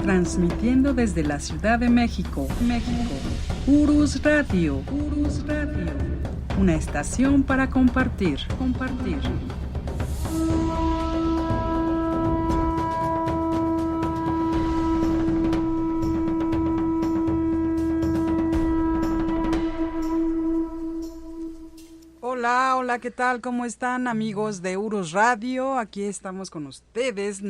Transmitiendo desde la Ciudad de México, Urus Radio, una estación para compartir. Hola, ¿qué tal? ¿Cómo están, amigos de Urus Radio? Aquí estamos con ustedes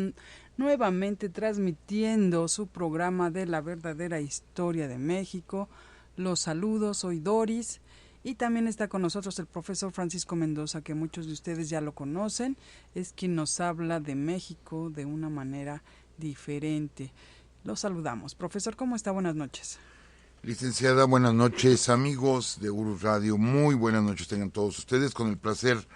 nuevamente transmitiendo su programa de la verdadera historia de México. Los saludos, soy Doris y también está con nosotros el profesor Francisco Mendoza, que muchos de ustedes ya lo conocen, es quien nos habla de México de una manera diferente. Los saludamos. Profesor, ¿cómo está? Buenas noches. Licenciada, buenas noches, amigos de Urus Radio, muy buenas noches tengan todos ustedes, con el placer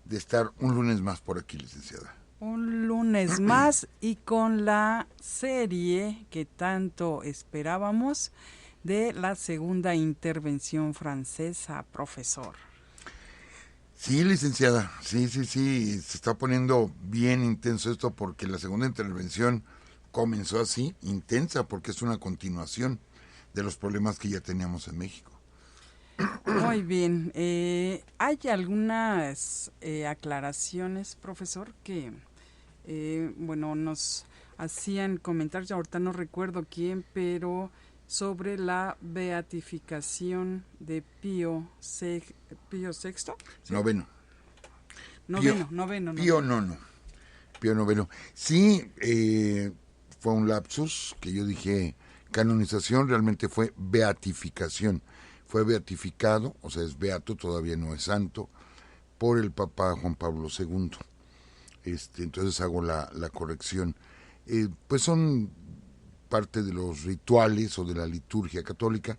de estar un lunes más por aquí, licenciada. Un lunes más y con la serie que tanto esperábamos de la segunda intervención francesa, profesor. Sí, licenciada, sí, se está poniendo bien intenso esto porque la segunda intervención comenzó así, intensa, porque es una continuación de los problemas que ya teníamos en México. Muy bien. Hay algunas aclaraciones, profesor, que nos hacían comentarios, ahorita no recuerdo quién, pero sobre la beatificación de Pío VI. ¿Sí? Noveno. Pío noveno. Sí, fue un lapsus que yo dije canonización, realmente fue beatificación. Fue beatificado, o sea, es beato, todavía no es santo, por el Papa Juan Pablo II. Entonces hago la corrección. Pues son parte de los rituales o de la liturgia católica.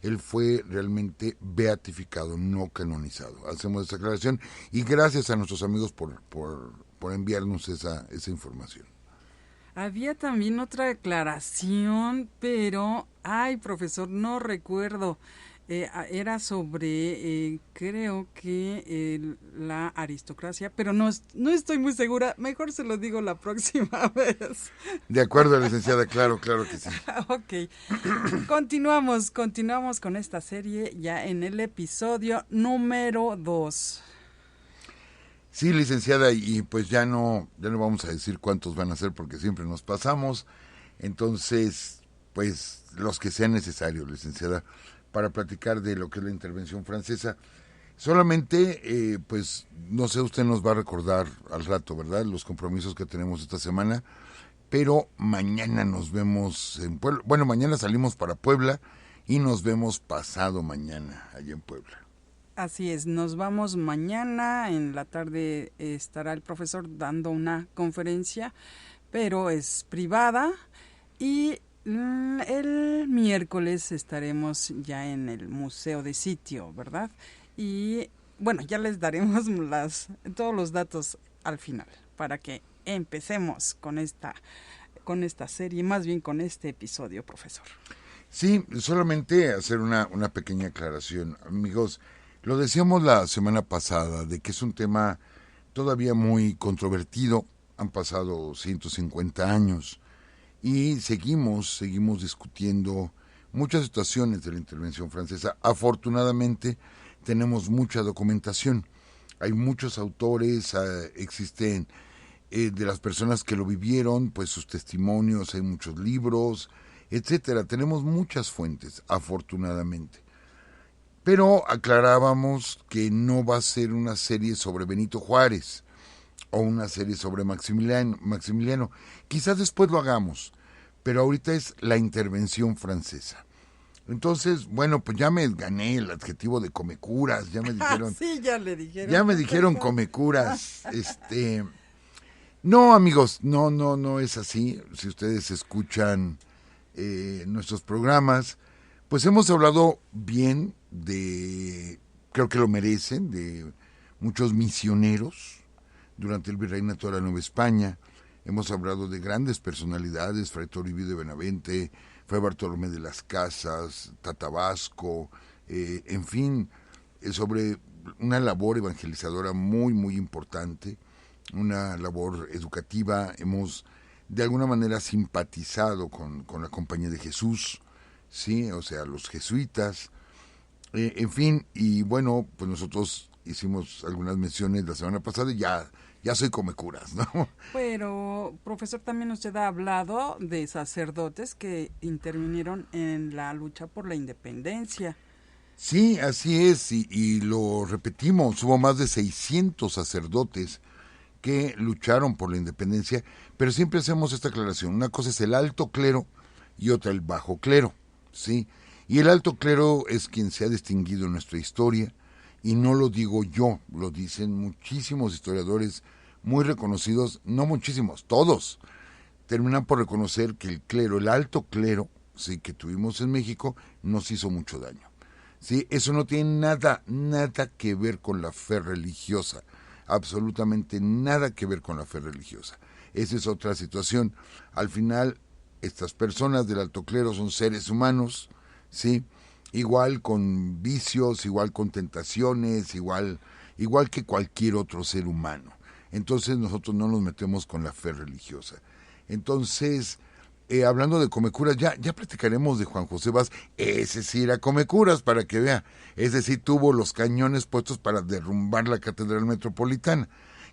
Él fue realmente beatificado, no canonizado. Hacemos esa aclaración y gracias a nuestros amigos por enviarnos esa información. Había también otra aclaración, pero, profesor, no recuerdo. Era sobre, creo que la aristocracia, pero no estoy muy segura. Mejor se lo digo la próxima vez. De acuerdo, licenciada, claro que sí. Ok. Continuamos con esta serie ya en el episodio número 2. Sí, licenciada, y pues ya no vamos a decir cuántos van a ser porque siempre nos pasamos. Entonces, pues los que sean necesarios, licenciada, para platicar de lo que es la intervención francesa. Solamente, pues, no sé, usted nos va a recordar al rato, ¿verdad?, los compromisos que tenemos esta semana, pero mañana nos vemos en Puebla. Bueno, mañana salimos para Puebla y nos vemos pasado mañana allá en Puebla. Así es, nos vamos mañana, en la tarde estará el profesor dando una conferencia, pero es privada, y el miércoles estaremos ya en el Museo de Sitio, ¿verdad? Y bueno, ya les daremos todos los datos al final, para que empecemos con esta serie, más bien con este episodio, profesor. Sí, solamente hacer una pequeña aclaración, amigos. Lo decíamos la semana pasada, de que es un tema todavía muy controvertido. Han pasado 150 años y seguimos discutiendo muchas situaciones de la intervención francesa. Afortunadamente tenemos mucha documentación. Hay muchos autores, existen de las personas que lo vivieron, pues sus testimonios, hay muchos libros, etcétera. Tenemos muchas fuentes, afortunadamente. Pero aclarábamos que no va a ser una serie sobre Benito Juárez o una serie sobre Maximiliano. Quizás después lo hagamos, pero ahorita es la intervención francesa. Entonces, bueno, pues ya me gané el adjetivo de comecuras, ya me dijeron. Sí, ya le dijeron. Ya me dijeron comecuras. No, amigos, no es así. Si ustedes escuchan nuestros programas, pues hemos hablado bien creo que lo merecen, de muchos misioneros durante el virreinato de la Nueva España. Hemos hablado de grandes personalidades, Fray Toribio de Benavente, Fray Bartolomé de las Casas, Tatabasco, en fin, sobre una labor evangelizadora muy, muy importante, una labor educativa. Hemos de alguna manera simpatizado con la Compañía de Jesús, sí, o sea, los jesuitas, en fin, y bueno, pues nosotros hicimos algunas menciones la semana pasada y ya soy come curas, ¿no? Pero, profesor, también usted ha hablado de sacerdotes que intervinieron en la lucha por la independencia. Sí, así es, y lo repetimos, hubo más de 600 sacerdotes que lucharon por la independencia, pero siempre hacemos esta aclaración, una cosa es el alto clero y otra el bajo clero, ¿sí? Y el alto clero es quien se ha distinguido en nuestra historia, y no lo digo yo, lo dicen muchísimos historiadores muy reconocidos, no muchísimos, todos, terminan por reconocer que el clero, el alto clero, sí, que tuvimos en México, nos hizo mucho daño. Sí, eso no tiene nada que ver con la fe religiosa, absolutamente nada que ver con la fe religiosa. Esa es otra situación. Al final, estas personas del alto clero son seres humanos, sí, igual con vicios, igual con tentaciones, igual que cualquier otro ser humano. Entonces nosotros no nos metemos con la fe religiosa. Entonces, hablando de Comecuras, ya platicaremos de Juan José Vaz. Ese sí era Comecuras, para que vea. Es decir, tuvo los cañones puestos para derrumbar la Catedral Metropolitana.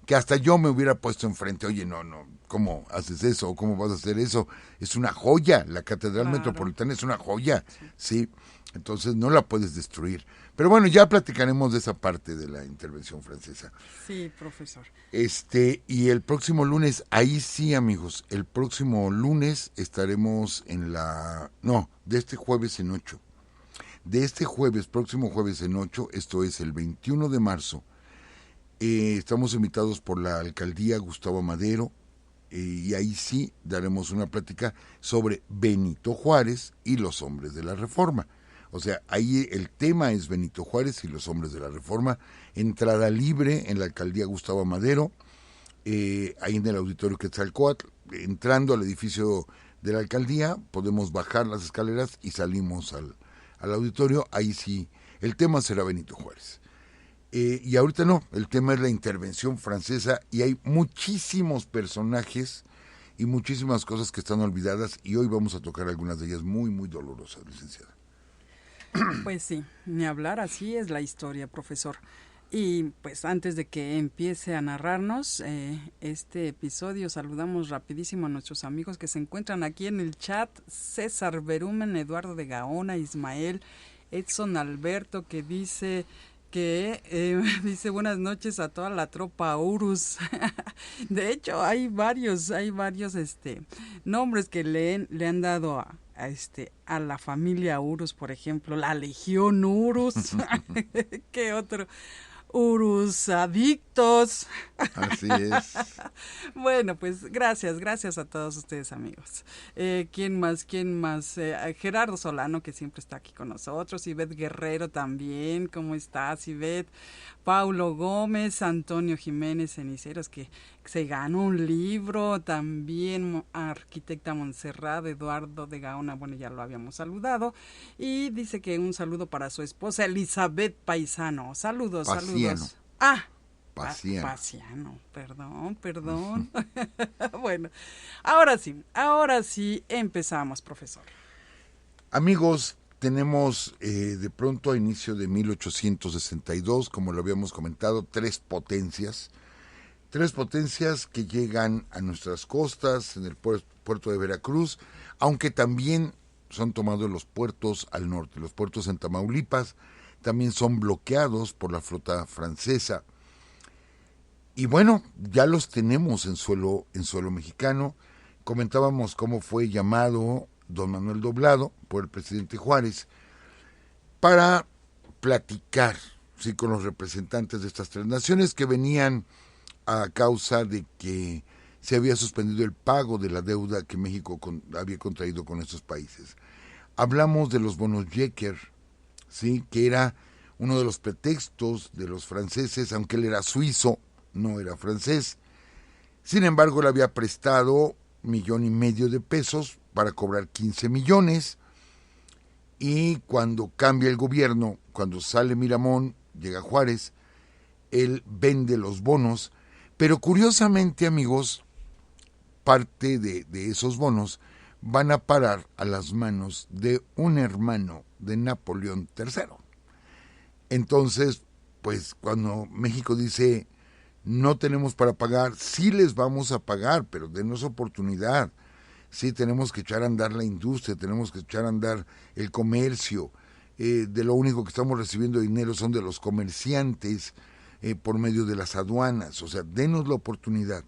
Que hasta yo me hubiera puesto enfrente. Oye, no, ¿cómo haces eso? ¿Cómo vas a hacer eso? Es una joya. La Catedral Metropolitana es una joya. Sí. Entonces no la puedes destruir. Pero bueno, ya platicaremos de esa parte de la intervención francesa. Sí, profesor. Y el próximo lunes, ahí sí, amigos, el próximo lunes estaremos de este jueves en 8. De este próximo jueves en 8, esto es el 21 de marzo, estamos invitados por la alcaldía Gustavo Madero, y ahí sí daremos una plática sobre Benito Juárez y los hombres de la Reforma. O sea, ahí el tema es Benito Juárez y los hombres de la Reforma. Entrada libre en la alcaldía Gustavo Madero, ahí en el auditorio Quetzalcóatl. Entrando al edificio de la alcaldía, podemos bajar las escaleras y salimos al auditorio. Ahí sí, el tema será Benito Juárez. Y ahorita no, el tema es la intervención francesa, y hay muchísimos personajes y muchísimas cosas que están olvidadas, y hoy vamos a tocar algunas de ellas muy, muy dolorosas, licenciada. Pues sí, ni hablar, así es la historia, profesor. Y pues antes de que empiece a narrarnos este episodio, saludamos rapidísimo a nuestros amigos que se encuentran aquí en el chat: César Berumen, Eduardo de Gaona, Ismael, Edson Alberto, que dice dice buenas noches a toda la tropa Urus. De hecho, hay varios nombres que le han dado a la familia Urus, por ejemplo, la Legión Urus. ¿Qué otro? Urus adictos. Así es. Bueno, pues gracias a todos ustedes, amigos. ¿Quién más? Gerardo Solano, que siempre está aquí con nosotros. Ivette Guerrero también. ¿Cómo estás, Ivette? Paulo Gómez, Antonio Jiménez Ceniceros, que se ganó un libro. También arquitecta Montserrat, Eduardo de Gaona, bueno, ya lo habíamos saludado. Y dice que un saludo para su esposa Elizabeth Paisano. Saludos. Paciano, perdón. Bueno, ahora sí, empezamos, profesor. Amigos, tenemos de pronto a inicio de 1862, como lo habíamos comentado, tres potencias que llegan a nuestras costas, en el puerto de Veracruz, aunque también son tomados los puertos al norte. Los puertos en Tamaulipas también son bloqueados por la flota francesa. Y bueno, ya los tenemos en suelo mexicano. Comentábamos cómo fue llamado don Manuel Doblado por el presidente Juárez para platicar, sí, con los representantes de estas tres naciones que venían a causa de que se había suspendido el pago de la deuda que México había contraído con estos países. Hablamos de los bonos Jecker, sí, que era uno de los pretextos de los franceses, aunque él era suizo, no era francés. Sin embargo, le había prestado 1,5 millones de pesos para cobrar 15 millones, y cuando cambia el gobierno, cuando sale Miramón, llega Juárez, él vende los bonos. Pero curiosamente, amigos, parte de esos bonos van a parar a las manos de un hermano de Napoleón III. Entonces, pues cuando México dice no tenemos para pagar, sí les vamos a pagar, pero denos oportunidad. Sí, tenemos que echar a andar la industria, tenemos que echar a andar el comercio. De lo único que estamos recibiendo dinero son de los comerciantes por medio de las aduanas. O sea, denos la oportunidad.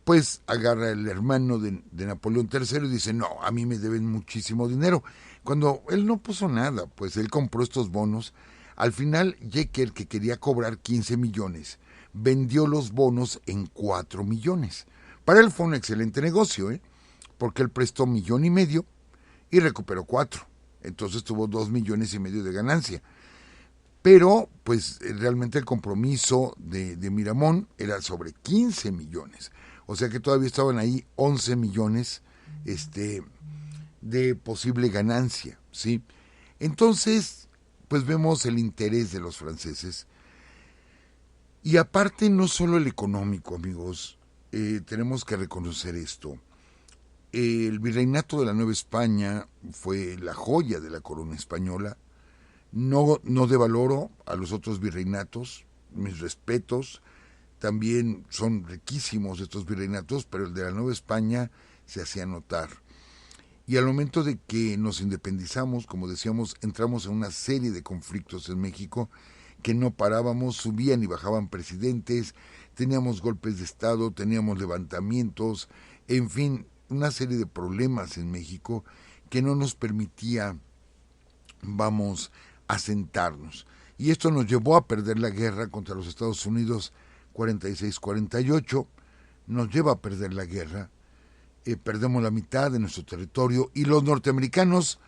Pues agarra el hermano de Napoleón III y dice, no, a mí me deben muchísimo dinero. Cuando él no puso nada, pues él compró estos bonos. Al final, Jekyll, que quería cobrar 15 millones, vendió los bonos en 4 millones. Para él fue un excelente negocio, porque él prestó 1,5 millones y recuperó 4. Entonces tuvo 2,5 millones de ganancia. Pero, pues, realmente el compromiso de Miramón era sobre 15 millones. O sea que todavía estaban ahí 11 millones de posible ganancia, ¿sí? Entonces, pues vemos el interés de los franceses. Y aparte, no solo el económico, amigos, tenemos que reconocer esto. El virreinato de la Nueva España fue la joya de la corona española. No devaloro a los otros virreinatos, mis respetos. También son riquísimos estos virreinatos, pero el de la Nueva España se hacía notar. Y al momento de que nos independizamos, como decíamos, entramos en una serie de conflictos en México que no parábamos, subían y bajaban presidentes, teníamos golpes de Estado, teníamos levantamientos, en fin, una serie de problemas en México que no nos permitía, asentarnos. Y esto nos llevó a perder la guerra contra los Estados Unidos 46-48, nos lleva a perder la guerra, perdemos la mitad de nuestro territorio y los norteamericanos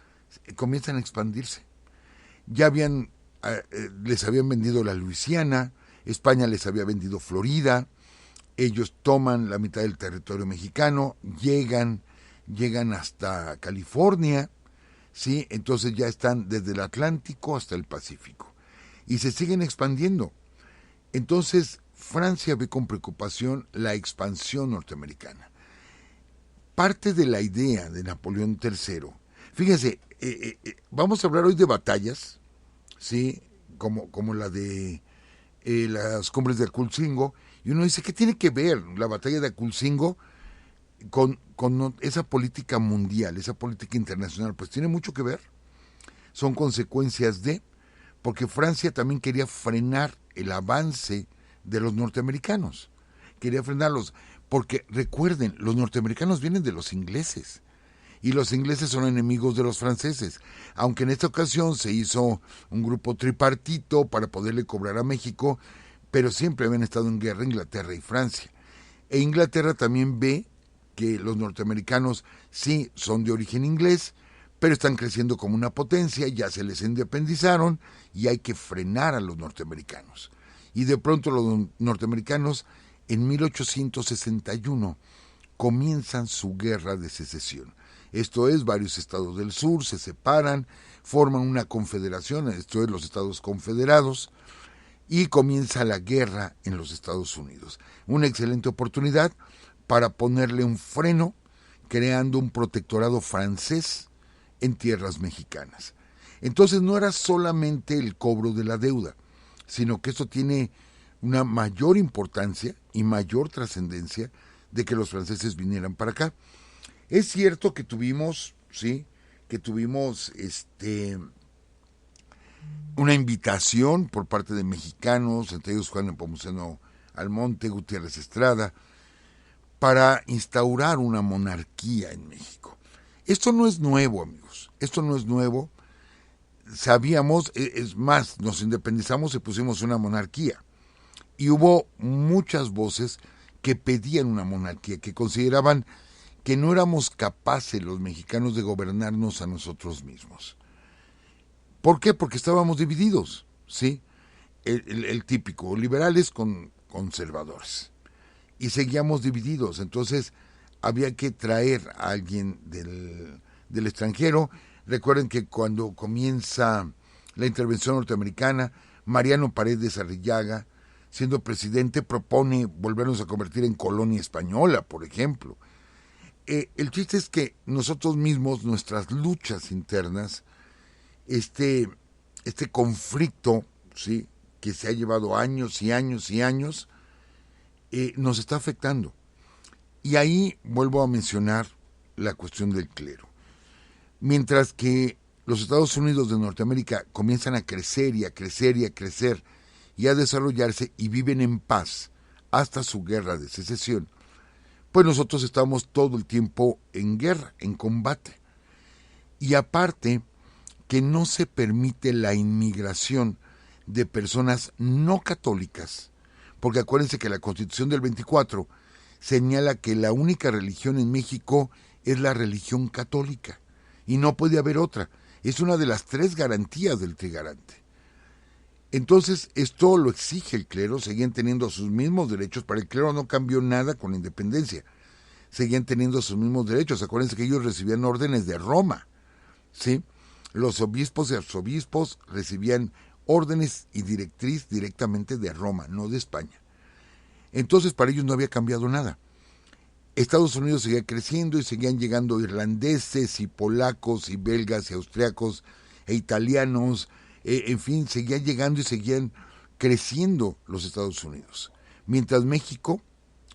comienzan a expandirse. Ya les habían vendido la Luisiana, España les había vendido Florida, ellos toman la mitad del territorio mexicano, llegan hasta California, ¿sí? Entonces ya están desde el Atlántico hasta el Pacífico y se siguen expandiendo. Entonces Francia ve con preocupación la expansión norteamericana. Parte de la idea de Napoleón III, fíjense, vamos a hablar hoy de batallas, ¿sí? Como la de las cumbres de Aculcingo, y uno dice, ¿qué tiene que ver la batalla de Aculcingo con esa política mundial, esa política internacional? Pues tiene mucho que ver, son consecuencias porque Francia también quería frenar el avance de los norteamericanos, quería frenarlos, porque recuerden, los norteamericanos vienen de los ingleses, y los ingleses son enemigos de los franceses, aunque en esta ocasión se hizo un grupo tripartito para poderle cobrar a México, pero siempre habían estado en guerra Inglaterra y Francia. E Inglaterra también ve que los norteamericanos sí son de origen inglés, pero están creciendo como una potencia, ya se les independizaron y hay que frenar a los norteamericanos. Y de pronto los norteamericanos en 1861 comienzan su guerra de secesión. Esto es, varios estados del sur se separan, forman una confederación, esto es, los Estados Confederados, y comienza la guerra en los Estados Unidos. Una excelente oportunidad para ponerle un freno, creando un protectorado francés en tierras mexicanas. Entonces no era solamente el cobro de la deuda, sino que esto tiene una mayor importancia y mayor trascendencia de que los franceses vinieran para acá. Es cierto que tuvimos una invitación por parte de mexicanos, entre ellos Juan Nepomuceno Almonte, Gutiérrez Estrada, para instaurar una monarquía en México. Esto no es nuevo, amigos, esto no es nuevo. Sabíamos, es más, nos independizamos y pusimos una monarquía. Y hubo muchas voces que pedían una monarquía, que consideraban que no éramos capaces los mexicanos de gobernarnos a nosotros mismos. ¿Por qué? Porque estábamos divididos, ¿sí? El típico, liberales con conservadores. Y seguíamos divididos, entonces había que traer a alguien del extranjero. Recuerden que cuando comienza la intervención norteamericana, Mariano Paredes Arrillaga siendo presidente, propone volvernos a convertir en colonia española, por ejemplo. El chiste es que nosotros mismos, nuestras luchas internas, este conflicto, ¿sí?, que se ha llevado años y años y años, nos está afectando. Y ahí vuelvo a mencionar la cuestión del clero. Mientras que los Estados Unidos de Norteamérica comienzan a crecer y a crecer y a crecer y a desarrollarse y viven en paz hasta su guerra de secesión, pues nosotros estamos todo el tiempo en guerra, en combate. Y aparte que no se permite la inmigración de personas no católicas, porque acuérdense que la Constitución del 24 señala que la única religión en México es la religión católica y no puede haber otra. Es una de las 3 garantías del trigarante. Entonces, esto lo exige el clero, seguían teniendo sus mismos derechos. Para el clero no cambió nada con la independencia, seguían teniendo sus mismos derechos. Acuérdense que ellos recibían órdenes de Roma, ¿sí? Los obispos y arzobispos recibían órdenes y directriz directamente de Roma, no de España. Entonces, para ellos no había cambiado nada. Estados Unidos seguía creciendo y seguían llegando irlandeses y polacos y belgas y austriacos e italianos, en fin, seguían llegando y seguían creciendo los Estados Unidos. Mientras México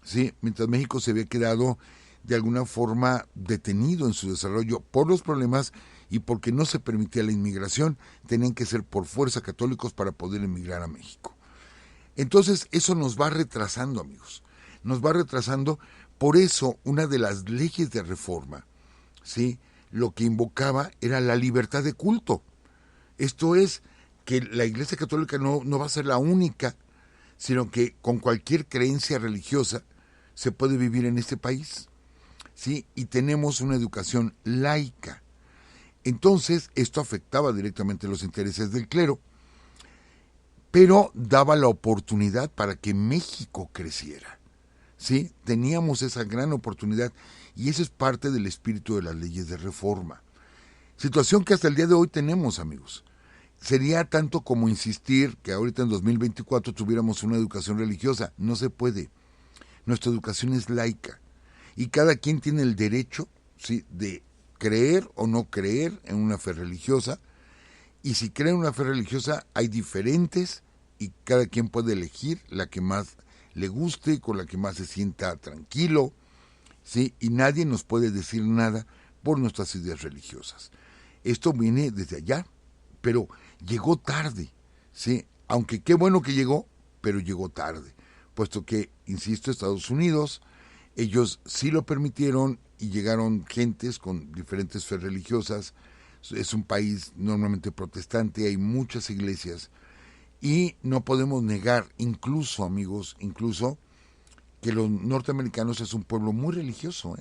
se había quedado de alguna forma detenido en su desarrollo por los problemas y porque no se permitía la inmigración, tenían que ser por fuerza católicos para poder emigrar a México. Entonces eso nos va retrasando, amigos, nos va retrasando. Por eso una de las leyes de reforma, ¿sí?, lo que invocaba era la libertad de culto. Esto es, que la Iglesia Católica no va a ser la única, sino que con cualquier creencia religiosa se puede vivir en este país, ¿sí? Y tenemos una educación laica. Entonces, esto afectaba directamente los intereses del clero, pero daba la oportunidad para que México creciera, ¿sí? Teníamos esa gran oportunidad y eso es parte del espíritu de las leyes de reforma. Situación que hasta el día de hoy tenemos, amigos. Sería tanto como insistir que ahorita en 2024 tuviéramos una educación religiosa. No se puede. Nuestra educación es laica y cada quien tiene el derecho, ¿sí?, de creer o no creer en una fe religiosa. Y si cree en una fe religiosa hay diferentes y cada quien puede elegir la que más le guste, con la que más se sienta tranquilo, ¿sí? Y nadie nos puede decir nada por nuestras ideas religiosas. Esto viene desde allá, pero llegó tarde, ¿sí? Aunque qué bueno que llegó, pero llegó tarde, puesto que, insisto, Estados Unidos, ellos sí lo permitieron y llegaron gentes con diferentes fe religiosas. Es un país normalmente protestante, hay muchas iglesias y no podemos negar, incluso, amigos, incluso que los norteamericanos es un pueblo muy religioso,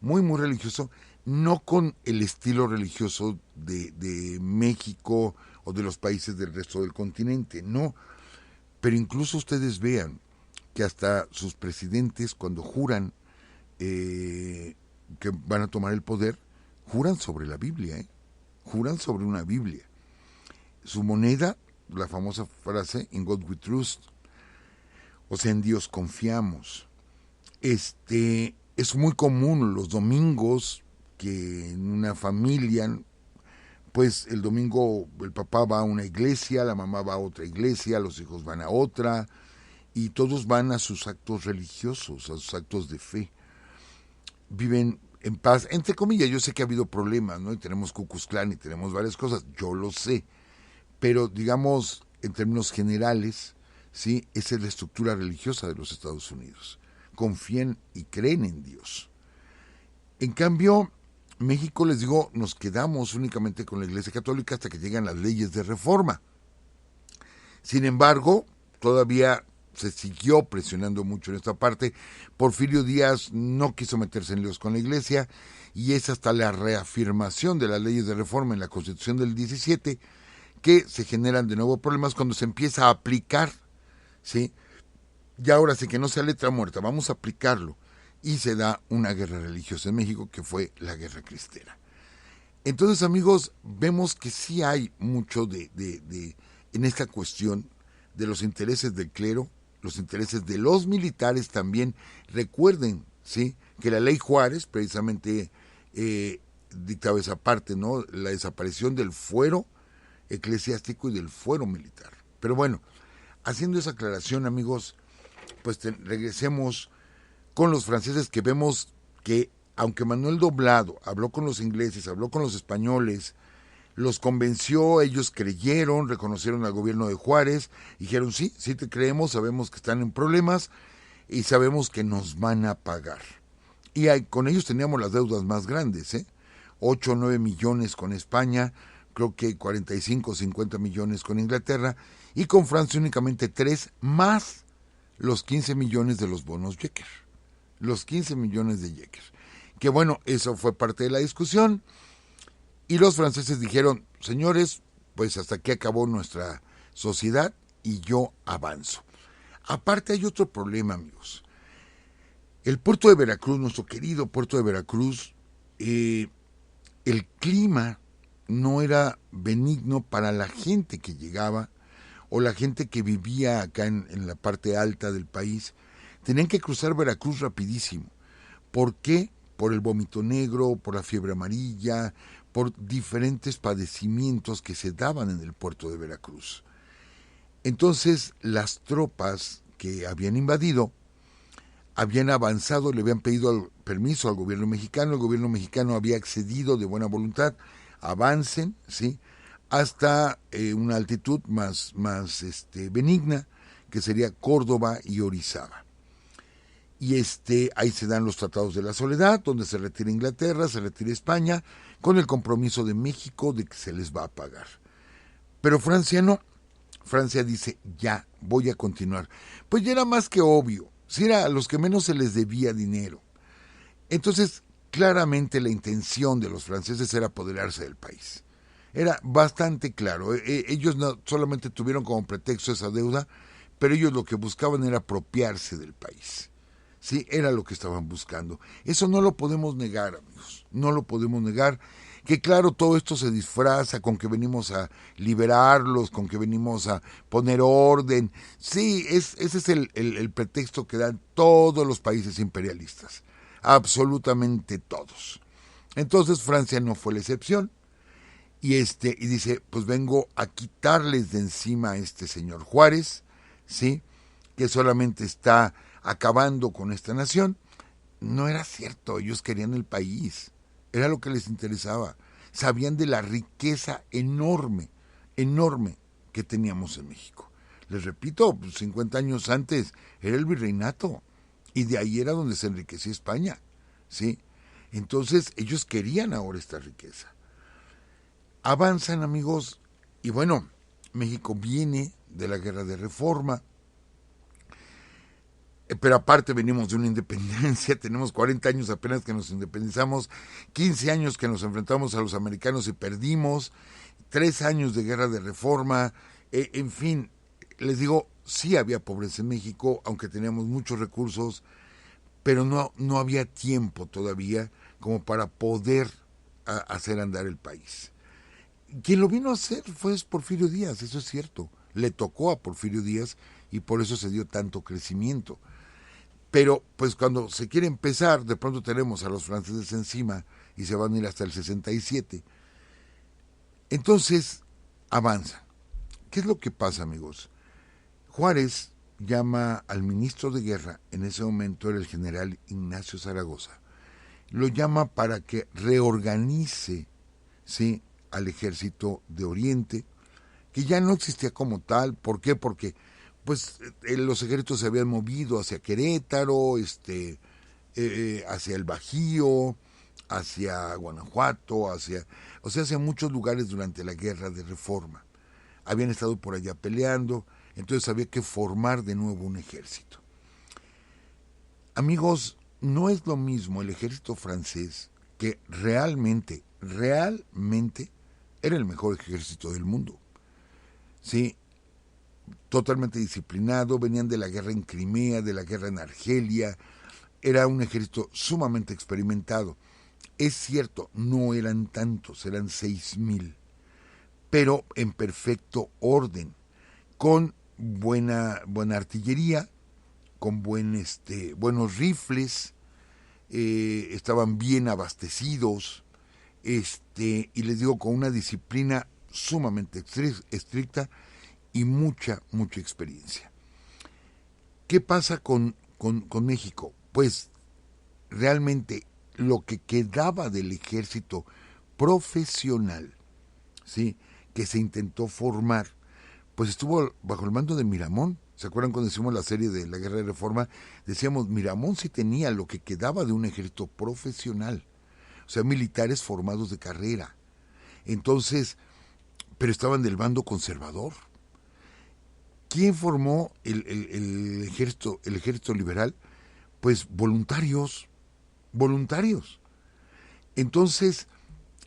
muy, muy religioso, no con el estilo religioso de México o de los países del resto del continente, no, pero incluso ustedes vean que hasta sus presidentes cuando juran que van a tomar el poder, juran sobre la Biblia, juran sobre una Biblia. Su moneda, la famosa frase, "In God we trust", o sea, en Dios confiamos. Es muy común los domingos que en una familia, pues el domingo el papá va a una iglesia, la mamá va a otra iglesia, los hijos van a otra, y todos van a sus actos religiosos, a sus actos de fe. Viven en paz, entre comillas. Yo sé que ha habido problemas, ¿no? Y tenemos Ku Klux Klan y tenemos varias cosas, yo lo sé, pero digamos, en términos generales, ¿sí?, esa es la estructura religiosa de los Estados Unidos. Confían y creen en Dios. En cambio, México, les digo, nos quedamos únicamente con la Iglesia Católica hasta que llegan las leyes de reforma. Sin embargo, todavía se siguió presionando mucho en esta parte. Porfirio Díaz no quiso meterse en líos con la Iglesia y es hasta la reafirmación de las leyes de reforma en la Constitución del 17 que se generan de nuevo problemas cuando se empieza a aplicar, ¿sí? Y ahora sí que no sea letra muerta, vamos a aplicarlo. Y se da una guerra religiosa en México que fue la Guerra Cristera. Entonces, amigos, vemos que sí hay mucho en esta cuestión de los intereses del clero, los intereses de los militares también. Recuerden, ¿sí?, que la ley Juárez precisamente dictaba esa parte, ¿no? La desaparición del fuero eclesiástico y del fuero militar. Pero bueno, haciendo esa aclaración, amigos, pues regresemos con los franceses, que vemos que aunque Manuel Doblado habló con los ingleses, habló con los españoles, los convenció, ellos creyeron, reconocieron al gobierno de Juárez, dijeron sí, sí te creemos, sabemos que están en problemas y sabemos que nos van a pagar. Y con ellos teníamos las deudas más grandes, 8 o 9 millones con España, creo que 45 o 50 millones con Inglaterra, y con Francia únicamente 3, más los 15 millones de los bonos Jecker. Los 15 millones de Jecker. Que bueno, eso fue parte de la discusión. Y los franceses dijeron, señores, pues hasta aquí acabó nuestra sociedad y yo avanzo. Aparte hay otro problema, amigos. El puerto de Veracruz, nuestro querido puerto de Veracruz, el clima no era benigno para la gente que llegaba o la gente que vivía acá en la parte alta del país. Tenían que cruzar Veracruz rapidísimo. ¿Por qué? Por el vómito negro, por la fiebre amarilla, por diferentes padecimientos que se daban en el puerto de Veracruz. Entonces las tropas que habían invadido habían avanzado, le habían pedido permiso al gobierno mexicano, el gobierno mexicano había accedido de buena voluntad, avancen, ¿sí?, hasta una altitud más benigna, que sería Córdoba y Orizaba. Y ahí se dan los tratados de la soledad, donde se retira Inglaterra, se retira España, con el compromiso de México de que se les va a pagar. Pero Francia no. Francia dice, ya, voy a continuar. Pues ya era más que obvio, si era a los que menos se les debía dinero. Entonces, claramente la intención de los franceses era apoderarse del país. Era bastante claro. Ellos no solamente tuvieron como pretexto esa deuda, pero ellos lo que buscaban era apropiarse del país. Sí, era lo que estaban buscando. Eso no lo podemos negar, amigos. No lo podemos negar. Que claro, todo esto se disfraza con que venimos a liberarlos, con que venimos a poner orden. Sí, ese es el pretexto que dan todos los países imperialistas. Absolutamente todos. Entonces Francia no fue la excepción. Y dice, pues vengo a quitarles de encima a este señor Juárez, ¿sí?, que solamente está acabando con esta nación. No era cierto, ellos querían el país, era lo que les interesaba. Sabían de la riqueza enorme, enorme que teníamos en México. Les repito, 50 años antes era el virreinato y de ahí era donde se enriquecía España, ¿sí? Entonces ellos querían ahora esta riqueza. Avanzan, amigos, y bueno, México viene de la guerra de reforma, pero aparte venimos de una independencia, tenemos 40 años apenas que nos independizamos, 15 años que nos enfrentamos a los americanos y perdimos, 3 años de guerra de reforma, en fin, les digo, sí había pobreza en México, aunque teníamos muchos recursos, pero no había tiempo todavía como para poder hacer andar el país. Quien lo vino a hacer fue Porfirio Díaz, eso es cierto, le tocó a Porfirio Díaz y por eso se dio tanto crecimiento. Pero pues cuando se quiere empezar, de pronto tenemos a los franceses encima y se van a ir hasta el 67. Entonces avanza. ¿Qué es lo que pasa, amigos? Juárez llama al ministro de guerra, en ese momento era el general Ignacio Zaragoza, lo llama para que reorganice, ¿sí?, al ejército de Oriente, que ya no existía como tal. ¿Por qué? Porque pues los ejércitos se habían movido hacia Querétaro, hacia el Bajío, hacia Guanajuato, hacia muchos lugares durante la guerra de reforma. Habían estado por allá peleando, entonces había que formar de nuevo un ejército. Amigos, no es lo mismo el ejército francés, que realmente era el mejor ejército del mundo. Sí, totalmente disciplinado, venían de la guerra en Crimea, de la guerra en Argelia, era un ejército sumamente experimentado. Es cierto, no eran tantos, eran 6,000, pero en perfecto orden, con buena artillería, con buenos rifles, estaban bien abastecidos, y les digo, con una disciplina sumamente estricta y mucha experiencia. ¿Qué pasa con México? Pues realmente lo que quedaba del ejército profesional, ¿sí?, que se intentó formar, pues estuvo bajo el mando de Miramón. ¿Se acuerdan cuando hicimos la serie de la Guerra de Reforma? Decíamos, Miramón sí tenía lo que quedaba de un ejército profesional, o sea, militares formados de carrera. Entonces, pero estaban del bando conservador. ¿Quién formó el ejército liberal? Pues voluntarios. Entonces,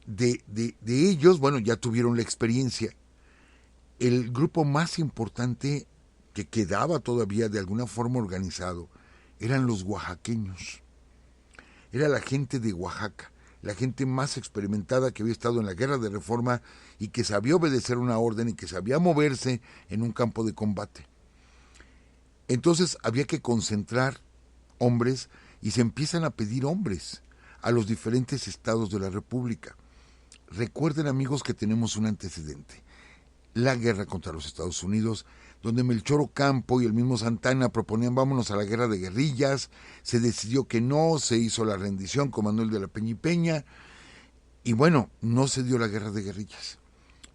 de ellos, bueno, ya tuvieron la experiencia. El grupo más importante que quedaba todavía de alguna forma organizado eran los oaxaqueños. Era la gente de Oaxaca, la gente más experimentada que había estado en la Guerra de Reforma y que sabía obedecer una orden y que sabía moverse en un campo de combate. Entonces había que concentrar hombres y se empiezan a pedir hombres a los diferentes estados de la República. Recuerden, amigos, que tenemos un antecedente: la guerra contra los Estados Unidos, donde Melchor Ocampo y el mismo Santana proponían vámonos a la guerra de guerrillas. Se decidió que no, se hizo la rendición con Manuel de la Peña y Peña, y bueno, no se dio la guerra de guerrillas.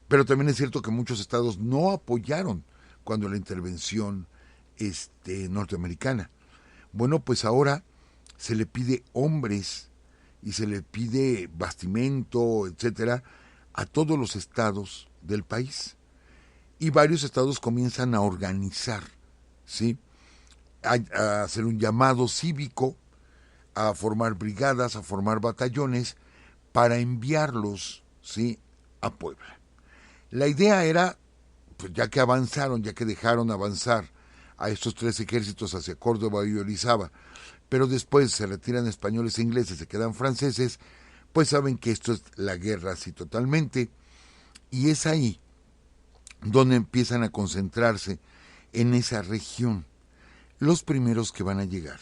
Pero también es cierto que muchos estados no apoyaron cuando la intervención norteamericana. Bueno, pues ahora se le pide hombres y se le pide bastimento, etcétera, a todos los estados del país. Y varios estados comienzan a organizar, ¿sí?, a hacer un llamado cívico, a formar brigadas, a formar batallones para enviarlos, ¿sí?, a Puebla. La idea era, pues ya que avanzaron, ya que dejaron avanzar a estos tres ejércitos hacia Córdoba y Orizaba, pero después se retiran españoles e ingleses, se quedan franceses, pues saben que esto es la guerra así totalmente, y es ahí donde empiezan a concentrarse en esa región. Los primeros que van a llegar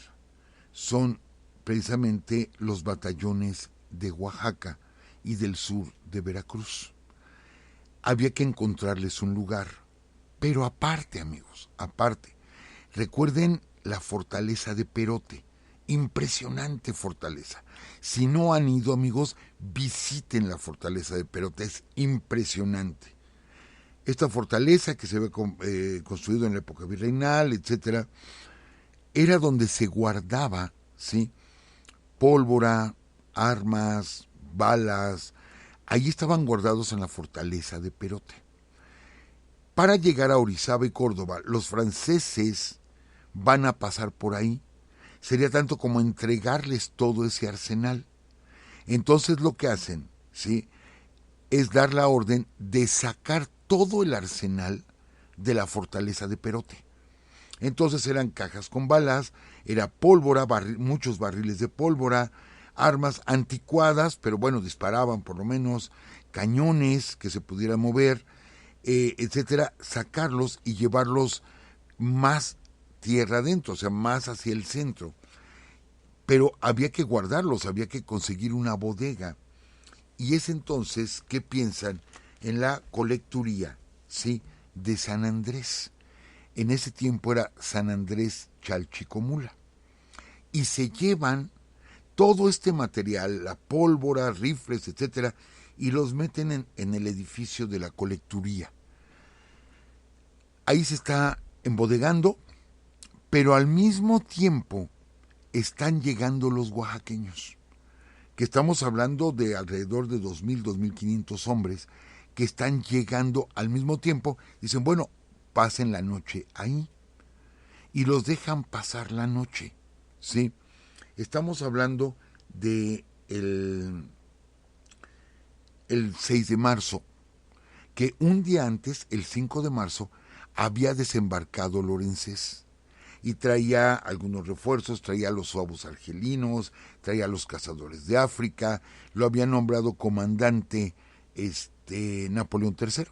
son precisamente los batallones de Oaxaca y del sur de Veracruz. Había que encontrarles un lugar, pero aparte, amigos, aparte, recuerden la fortaleza de Perote, impresionante fortaleza. Si no han ido, amigos, visiten la fortaleza de Perote, es impresionante. Esta fortaleza, que se había construido en la época virreinal, etcétera, era donde se guardaba, ¿sí?, pólvora, armas, balas. Allí estaban guardados en la fortaleza de Perote. Para llegar a Orizaba y Córdoba, los franceses van a pasar por ahí. Sería tanto como entregarles todo ese arsenal. Entonces lo que hacen, ¿sí?, es dar la orden de sacar todo el arsenal de la fortaleza de Perote. Entonces eran cajas con balas, era pólvora, muchos barriles de pólvora, armas anticuadas, pero bueno, disparaban por lo menos, cañones que se pudieran mover, etcétera, sacarlos y llevarlos más tierra adentro, o sea, más hacia el centro. Pero había que guardarlos, había que conseguir una bodega. Y es entonces que piensan en la colecturía, ¿sí?, de San Andrés. En ese tiempo era San Andrés Chalchicomula. Y se llevan todo este material, la pólvora, rifles, etcétera, y los meten en el edificio de la colecturía. Ahí se está embodegando, pero al mismo tiempo están llegando los oaxaqueños, que estamos hablando de alrededor de 2,000, 2,500 hombres que están llegando al mismo tiempo. Dicen, bueno, pasen la noche ahí, y los dejan pasar la noche, ¿sí? Estamos hablando de el 6 de marzo, que un día antes, el 5 de marzo, había desembarcado Lorenzés y traía algunos refuerzos, traía a los suavos argelinos, traía a los cazadores de África, lo había nombrado comandante Napoleón III.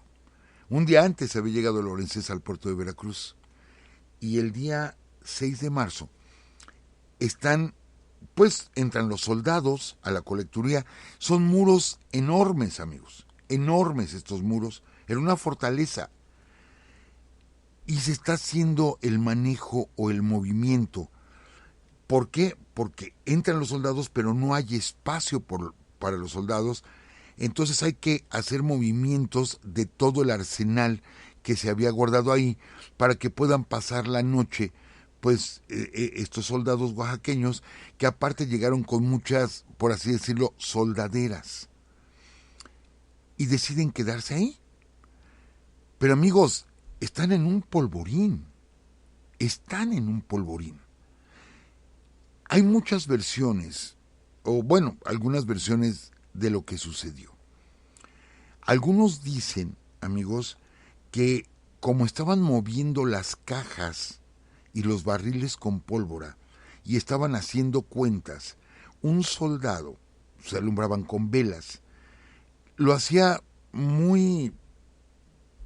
Un día antes había llegado Lorenzés al puerto de Veracruz y el día 6 de marzo entran los soldados a la colecturía. Son muros enormes, amigos, enormes estos muros, era una fortaleza. Y se está haciendo el manejo o el movimiento. ¿Por qué? Porque entran los soldados, pero no hay espacio para los soldados. Entonces hay que hacer movimientos de todo el arsenal que se había guardado ahí para que puedan pasar la noche, pues estos soldados oaxaqueños, que aparte llegaron con muchas, por así decirlo, soldaderas, y deciden quedarse ahí. Pero amigos, están en un polvorín, Hay muchas versiones, o bueno, algunas versiones de lo que sucedió. Algunos dicen, amigos, que como estaban moviendo las cajas y los barriles con pólvora y estaban haciendo cuentas, un soldado, se alumbraban con velas, lo hacía muy,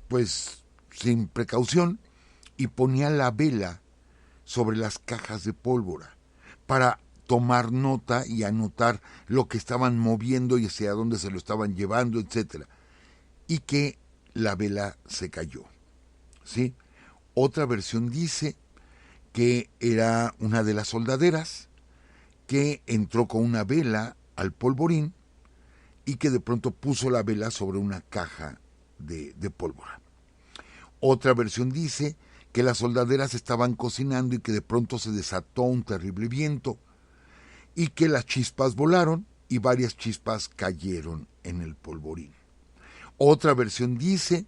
pues, sin precaución, y ponía la vela sobre las cajas de pólvora para tomar nota y anotar lo que estaban moviendo y hacia dónde se lo estaban llevando, etcétera, y que la vela se cayó, ¿sí? Otra versión dice que era una de las soldaderas que entró con una vela al polvorín y que de pronto puso la vela sobre una caja de pólvora. Otra versión dice que las soldaderas estaban cocinando y que de pronto se desató un terrible viento y que las chispas volaron y varias chispas cayeron en el polvorín. Otra versión dice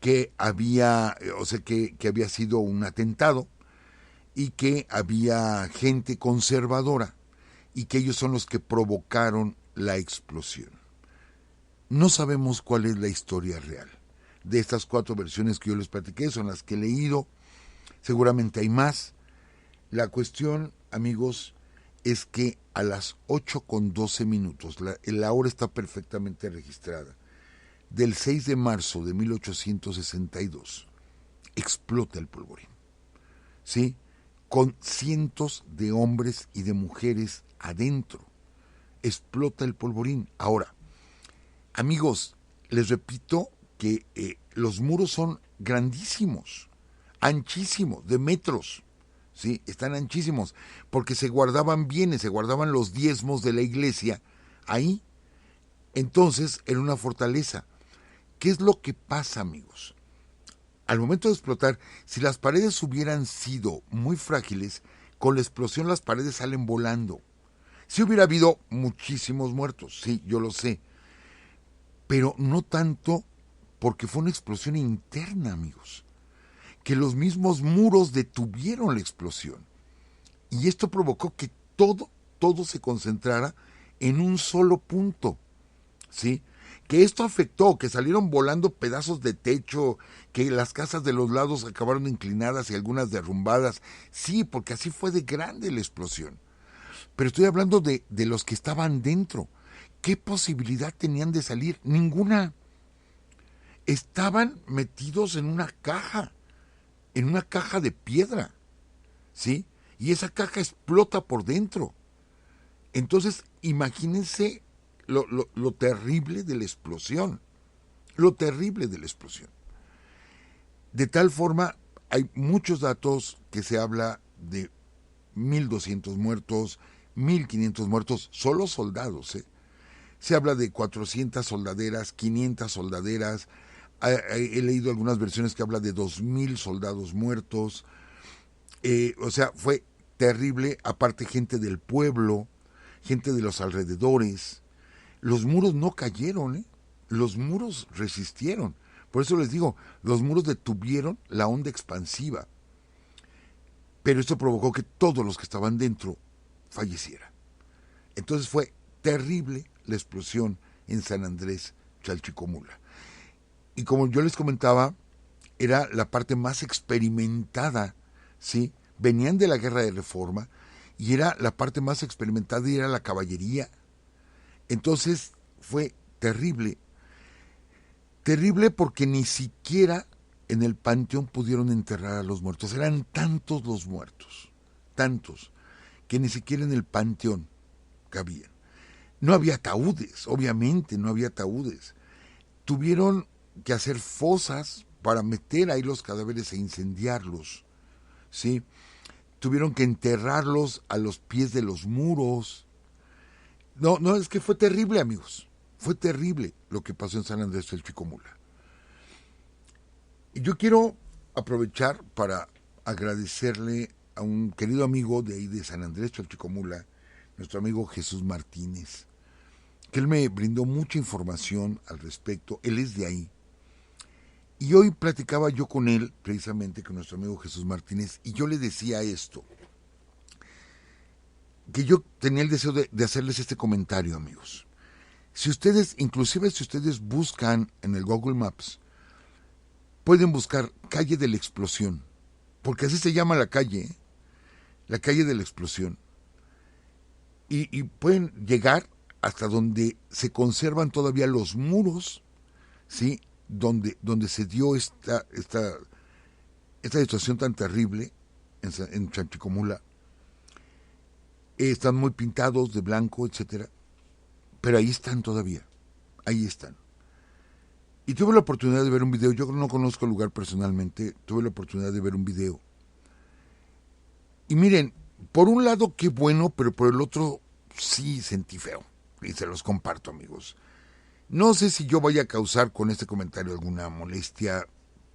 que había sido un atentado y que había gente conservadora y que ellos son los que provocaron la explosión. No sabemos cuál es la historia real. De estas 4 versiones que yo les platiqué, son las que he leído, seguramente hay más. La cuestión, amigos, es que a las 8:12, la hora está perfectamente registrada, del 6 de marzo de 1862, explota el polvorín, ¿sí? Con cientos de hombres y de mujeres adentro. Explota el polvorín. Ahora, amigos, les repito que los muros son grandísimos, anchísimos, de metros, ¿sí? Están anchísimos, porque se guardaban bienes, se guardaban los diezmos de la iglesia ahí. Entonces, era una fortaleza. ¿Qué es lo que pasa, amigos? Al momento de explotar, si las paredes hubieran sido muy frágiles, con la explosión las paredes salen volando. Sí hubiera habido muchísimos muertos, sí, yo lo sé, pero no tanto porque fue una explosión interna, amigos, que los mismos muros detuvieron la explosión. Y esto provocó que todo se concentrara en un solo punto, ¿sí? Que esto afectó, que salieron volando pedazos de techo, que las casas de los lados acabaron inclinadas y algunas derrumbadas. Sí, porque así fue de grande la explosión. Pero estoy hablando de los que estaban dentro. ¿Qué posibilidad tenían de salir? Ninguna. Estaban metidos en una caja de piedra, ¿sí? Y esa caja explota por dentro. Entonces, imagínense lo terrible de la explosión. Lo terrible de la explosión. De tal forma, hay muchos datos que se habla de 1,200 muertos, 1,500 muertos, solo soldados, ¿eh? Se habla de 400 soldaderas, 500 soldaderas. He leído algunas versiones que habla de 2,000 soldados muertos. O sea, fue terrible. Aparte, gente del pueblo, gente de los alrededores. Los muros no cayeron, ¿eh? Los muros resistieron. Por eso les digo, los muros detuvieron la onda expansiva. Pero esto provocó que todos los que estaban dentro fallecieran. Entonces fue terrible la explosión en San Andrés Chalchicomula. Y como yo les comentaba, era la parte más experimentada, ¿sí? Venían de la Guerra de Reforma y era la parte más experimentada y era la caballería. Entonces fue terrible. Terrible porque ni siquiera en el panteón pudieron enterrar a los muertos. Eran tantos los muertos, tantos, que ni siquiera en el panteón cabían. No había ataúdes, obviamente no había ataúdes. Tuvieron que hacer fosas para meter ahí los cadáveres e incendiarlos, ¿sí? Tuvieron que enterrarlos a los pies de los muros. No, es que fue terrible, amigos. Fue terrible lo que pasó en San Andrés Chalchicomula. Y yo quiero aprovechar para agradecerle a un querido amigo de ahí de San Andrés Chalchicomula, nuestro amigo Jesús Martínez, que él me brindó mucha información al respecto. Él es de ahí. Y hoy platicaba yo con él, precisamente con nuestro amigo Jesús Martínez, y yo le decía esto, que yo tenía el deseo de hacerles este comentario, amigos. Si ustedes, inclusive si ustedes buscan en el Google Maps, pueden buscar Calle de la Explosión, porque así se llama la calle de la Explosión, y pueden llegar hasta donde se conservan todavía los muros, ¿sí?, donde se dio esta situación tan terrible en Chalchicomula. Están muy pintados de blanco, etcétera, pero ahí están todavía, ahí están. Y tuve la oportunidad de ver un video. Yo no conozco el lugar personalmente, tuve la oportunidad de ver un video. Y miren, por un lado qué bueno, pero por el otro sí sentí feo, y se los comparto, amigos. No sé si yo vaya a causar con este comentario alguna molestia,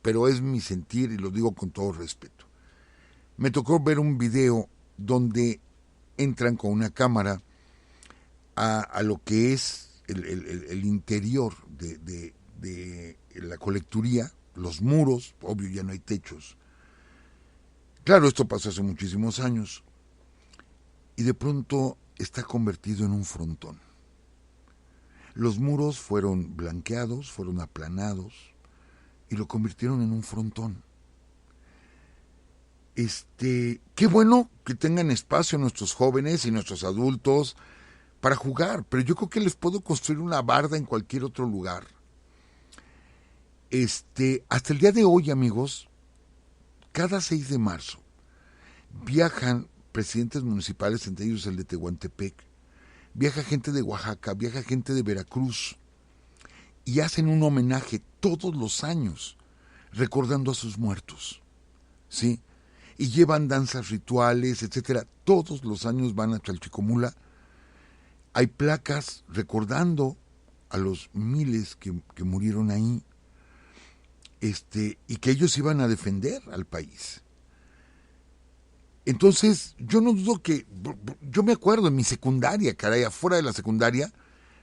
pero es mi sentir y lo digo con todo respeto. Me tocó ver un video donde entran con una cámara a lo que es el interior de la colecturía, los muros, obvio ya no hay techos. Claro, esto pasó hace muchísimos años y de pronto está convertido en un frontón. Los muros fueron blanqueados, fueron aplanados y lo convirtieron en un frontón. Qué bueno que tengan espacio nuestros jóvenes y nuestros adultos para jugar, pero yo creo que les puedo construir una barda en cualquier otro lugar. Hasta el día de hoy, amigos, cada 6 de marzo viajan presidentes municipales, entre ellos el de Tehuantepec, viaja gente de Oaxaca, viaja gente de Veracruz y hacen un homenaje todos los años recordando a sus muertos, ¿sí? Y llevan danzas rituales, etcétera. Todos los años van a Chalchicomula. Hay placas recordando a los miles que murieron ahí, y que ellos iban a defender al país. Entonces, yo no dudo que... Yo me acuerdo en mi secundaria, caray, afuera de la secundaria,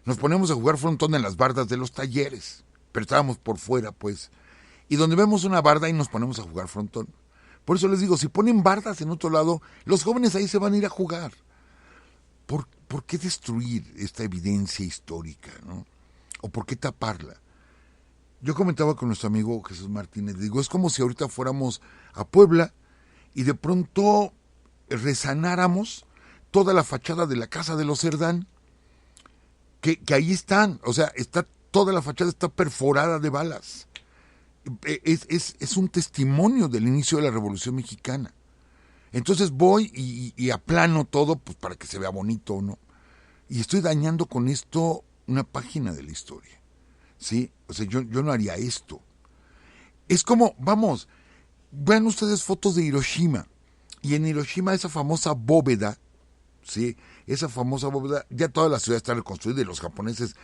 nos poníamos a jugar frontón en las bardas de los talleres, pero estábamos por fuera, pues. Y donde vemos una barda, ahí nos ponemos a jugar frontón. Por eso les digo, si ponen bardas en otro lado, los jóvenes ahí se van a ir a jugar. ¿Por qué destruir esta evidencia histórica, no? ¿O por qué taparla? Yo comentaba con nuestro amigo Jesús Martínez, digo, es como si ahorita fuéramos a Puebla y de pronto resanáramos toda la fachada de la casa de los Cerdán, que ahí están, o sea, toda la fachada está perforada de balas. Es un testimonio del inicio de la Revolución Mexicana. Entonces voy y aplano todo, pues para que se vea bonito, ¿no? Y estoy dañando con esto una página de la historia, ¿sí? O sea, yo no haría esto. Es como, vamos, vean ustedes fotos de Hiroshima, y en Hiroshima esa famosa bóveda, ¿sí? Esa famosa bóveda, ya toda la ciudad está reconstruida y los japoneses,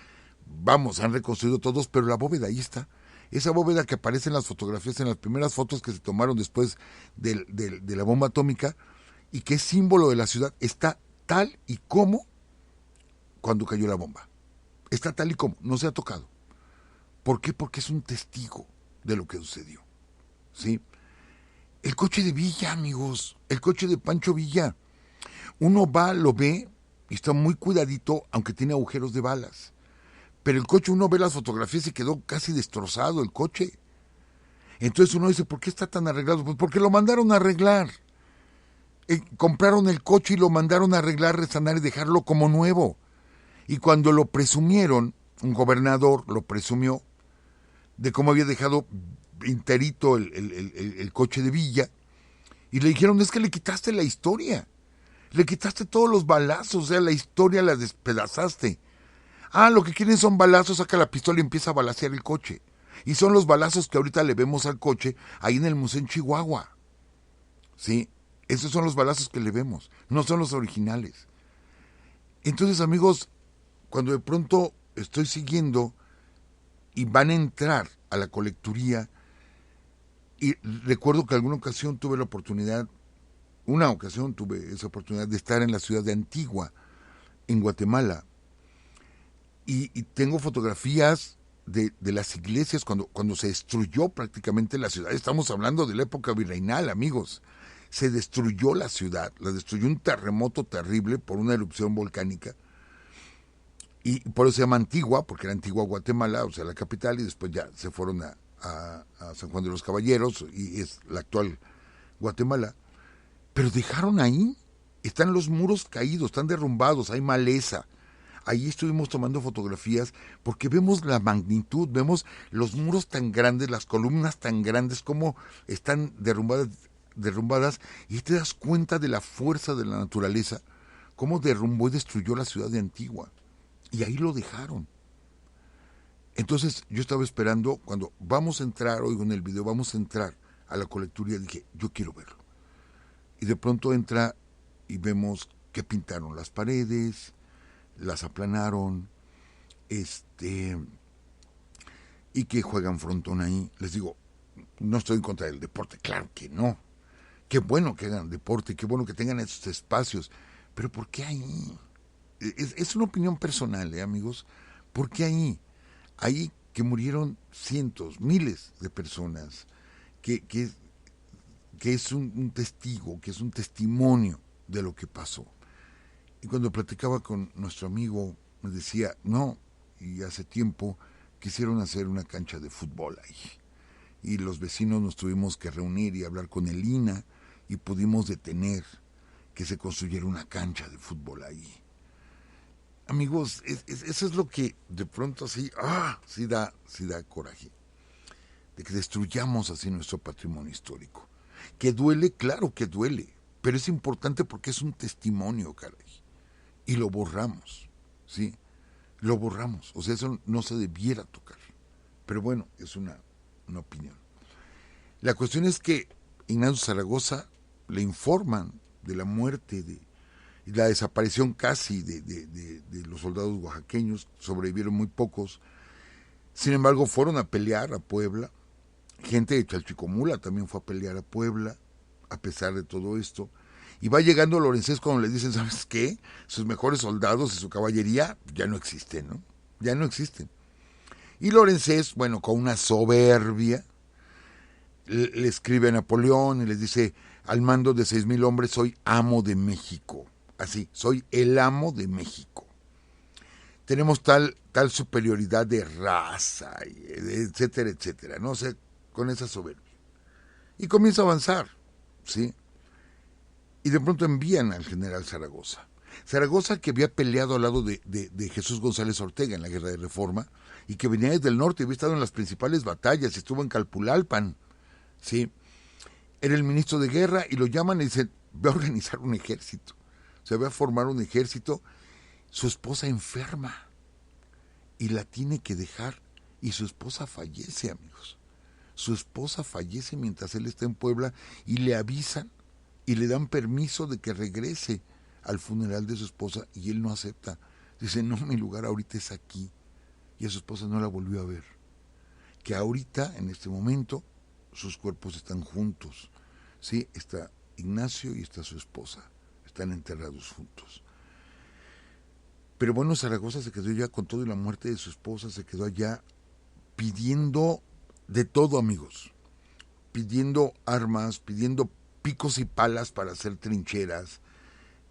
vamos, han reconstruido todos, pero la bóveda ahí está. Esa bóveda que aparece en las fotografías, en las primeras fotos que se tomaron después de la bomba atómica, y que es símbolo de la ciudad, está tal y como cuando cayó la bomba. Está tal y como, no se ha tocado. ¿Por qué? Porque es un testigo de lo que sucedió, ¿sí? El coche de Villa, amigos, el coche de Pancho Villa. Uno va, lo ve, y está muy cuidadito, aunque tiene agujeros de balas. Pero el coche, uno ve las fotografías y quedó casi destrozado el coche. Entonces uno dice, ¿por qué está tan arreglado? Pues porque lo mandaron a arreglar. Compraron el coche y lo mandaron a arreglar, resanar y dejarlo como nuevo. Y cuando lo presumieron, un gobernador lo presumió, de cómo había dejado enterito el coche de Villa, y le dijeron, es que le quitaste la historia, le quitaste todos los balazos, o sea, la historia la despedazaste. Ah, lo que quieren son balazos, saca la pistola y empieza a balacear el coche. Y son los balazos que ahorita le vemos al coche ahí en el museo en Chihuahua. Sí, esos son los balazos que le vemos, no son los originales. Entonces, amigos, cuando de pronto estoy siguiendo y van a entrar a la colecturía, y recuerdo que alguna ocasión tuve esa oportunidad de estar en la ciudad de Antigua, en Guatemala, y tengo fotografías de las iglesias cuando se destruyó prácticamente la ciudad. Estamos hablando de la época virreinal, amigos. Se destruyó la ciudad, la destruyó un terremoto terrible por una erupción volcánica, y por eso se llama Antigua, porque era Antigua Guatemala, o sea, la capital, y después ya se fueron a San Juan de los Caballeros, y es la actual Guatemala. Pero dejaron ahí, están los muros caídos, están derrumbados, hay maleza. Ahí estuvimos tomando fotografías porque vemos la magnitud, vemos los muros tan grandes, las columnas tan grandes, como están derrumbadas, y te das cuenta de la fuerza de la naturaleza, cómo derrumbó y destruyó la ciudad de Antigua. Y ahí lo dejaron. Entonces yo estaba esperando, cuando vamos a entrar, oigo en el video, vamos a entrar a la colecturía, dije, yo quiero verlo. Y de pronto entra y vemos que pintaron las paredes, las aplanaron, y que juegan frontón ahí. Les digo, no estoy en contra del deporte, claro que no. Qué bueno que hagan deporte, qué bueno que tengan esos espacios, pero ¿por qué ahí? Es una opinión personal, amigos. ¿Por qué ahí? Ahí que murieron cientos, miles de personas, que es un testigo, que es un testimonio de lo que pasó. Y cuando platicaba con nuestro amigo, me decía, no, y hace tiempo quisieron hacer una cancha de fútbol ahí. Y los vecinos nos tuvimos que reunir y hablar con el INAH, y pudimos detener que se construyera una cancha de fútbol ahí. Amigos, eso es lo que de pronto sí da coraje, de que destruyamos así nuestro patrimonio histórico. Que duele, claro que duele, pero es importante porque es un testimonio, caray. Y lo borramos, ¿sí? Lo borramos, o sea, eso no se debiera tocar. Pero bueno, es una opinión. La cuestión es que Ignacio Zaragoza le informan de la muerte y la desaparición casi de los soldados oaxaqueños. Sobrevivieron muy pocos. Sin embargo, fueron a pelear a Puebla. Gente de Chalchicomula también fue a pelear a Puebla, a pesar de todo esto. Y va llegando Lorenzés cuando le dicen, ¿sabes qué? Sus mejores soldados y su caballería ya no existen, ¿no? Ya no existen. Y Lorenzés, bueno, con una soberbia, le escribe a Napoleón y les dice, al mando de 6,000 hombres soy amo de México. Así, soy el amo de México. Tenemos tal superioridad de raza, etcétera, etcétera, ¿no? O sea, con esa soberbia. Y comienza a avanzar, ¿sí? Y de pronto envían al general Zaragoza. Zaragoza, que había peleado al lado de Jesús González Ortega en la Guerra de Reforma, y que venía desde el norte, había estado en las principales batallas, estuvo en Calpulalpan, ¿sí? Era el ministro de guerra, y lo llaman y dicen, ve a organizar un ejército. O sea, ve a formar un ejército. Su esposa enferma y la tiene que dejar, y su esposa fallece, amigos. Su esposa fallece mientras él está en Puebla, y le avisan y le dan permiso de que regrese al funeral de su esposa, y él no acepta. Dice, no, mi lugar ahorita es aquí. Y a su esposa no la volvió a ver. Que ahorita, en este momento, sus cuerpos están juntos. Sí, está Ignacio y está su esposa. Están enterrados juntos. Pero bueno, Zaragoza se quedó ya con todo, y la muerte de su esposa se quedó allá pidiendo de todo, amigos. Pidiendo armas, pidiendo picos y palas para hacer trincheras,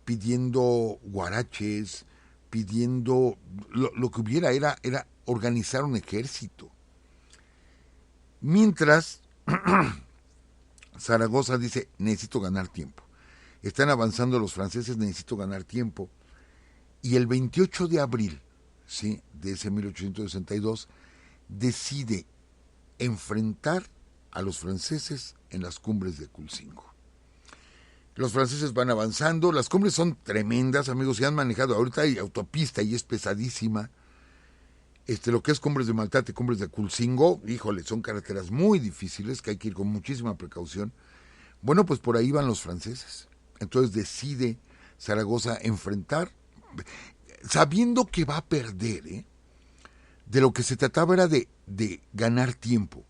pidiendo guaraches, pidiendo lo que hubiera, era organizar un ejército. Mientras Zaragoza dice, necesito ganar tiempo. Están avanzando los franceses, necesito ganar tiempo. Y el 28 de abril, ¿sí?, de ese 1862, decide enfrentar a los franceses en las cumbres de Culcingo. Los franceses van avanzando, las cumbres son tremendas, amigos, se han manejado, ahorita hay autopista y es pesadísima. Lo que es Cumbres de Maltrata y Cumbres de Culcingo, híjole, son carreteras muy difíciles que hay que ir con muchísima precaución. Bueno, pues por ahí van los franceses. Entonces decide Zaragoza enfrentar, sabiendo que va a perder, de lo que se trataba era de ganar tiempo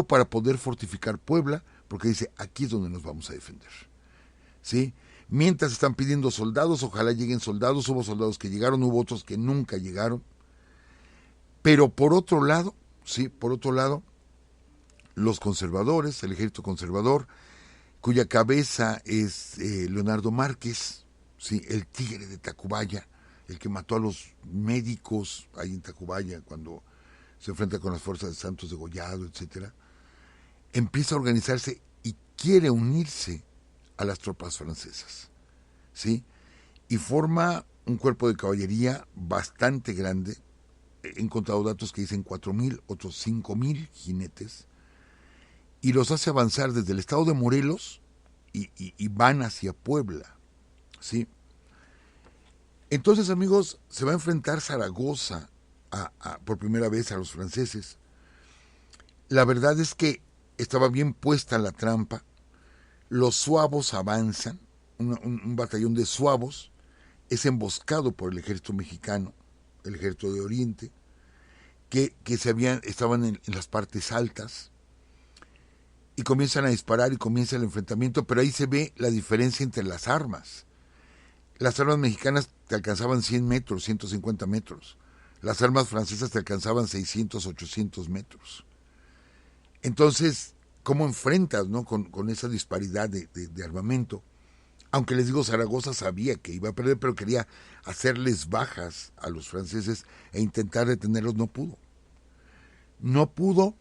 para poder fortificar Puebla, porque dice, aquí es donde nos vamos a defender, ¿sí? Mientras están pidiendo soldados, ojalá lleguen soldados, hubo soldados que llegaron, hubo otros que nunca llegaron, pero por otro lado, los conservadores, el ejército conservador, cuya cabeza es Leonardo Márquez, ¿sí? El tigre de Tacubaya, el que mató a los médicos ahí en Tacubaya cuando se enfrenta con las fuerzas de Santos Degollado, etcétera, empieza a organizarse y quiere unirse a las tropas francesas, ¿sí? Y forma un cuerpo de caballería bastante grande. He encontrado datos que dicen 4,000, otros 5,000 jinetes, y los hace avanzar desde el estado de Morelos y van hacia Puebla, ¿sí? Entonces, amigos, se va a enfrentar Zaragoza por primera vez a los franceses. La verdad es que estaba bien puesta la trampa. Los suavos avanzan, un batallón de suavos es emboscado por el ejército mexicano, el ejército de Oriente, que estaban en las partes altas, y comienzan a disparar y comienza el enfrentamiento, pero ahí se ve la diferencia entre las armas. Las armas mexicanas te alcanzaban 100 metros, 150 metros. Las armas francesas te alcanzaban 600, 800 metros. Entonces, ¿cómo enfrentas, no, con esa disparidad de armamento? Aunque les digo, Zaragoza sabía que iba a perder, pero quería hacerles bajas a los franceses e intentar detenerlos. No pudo. No pudo,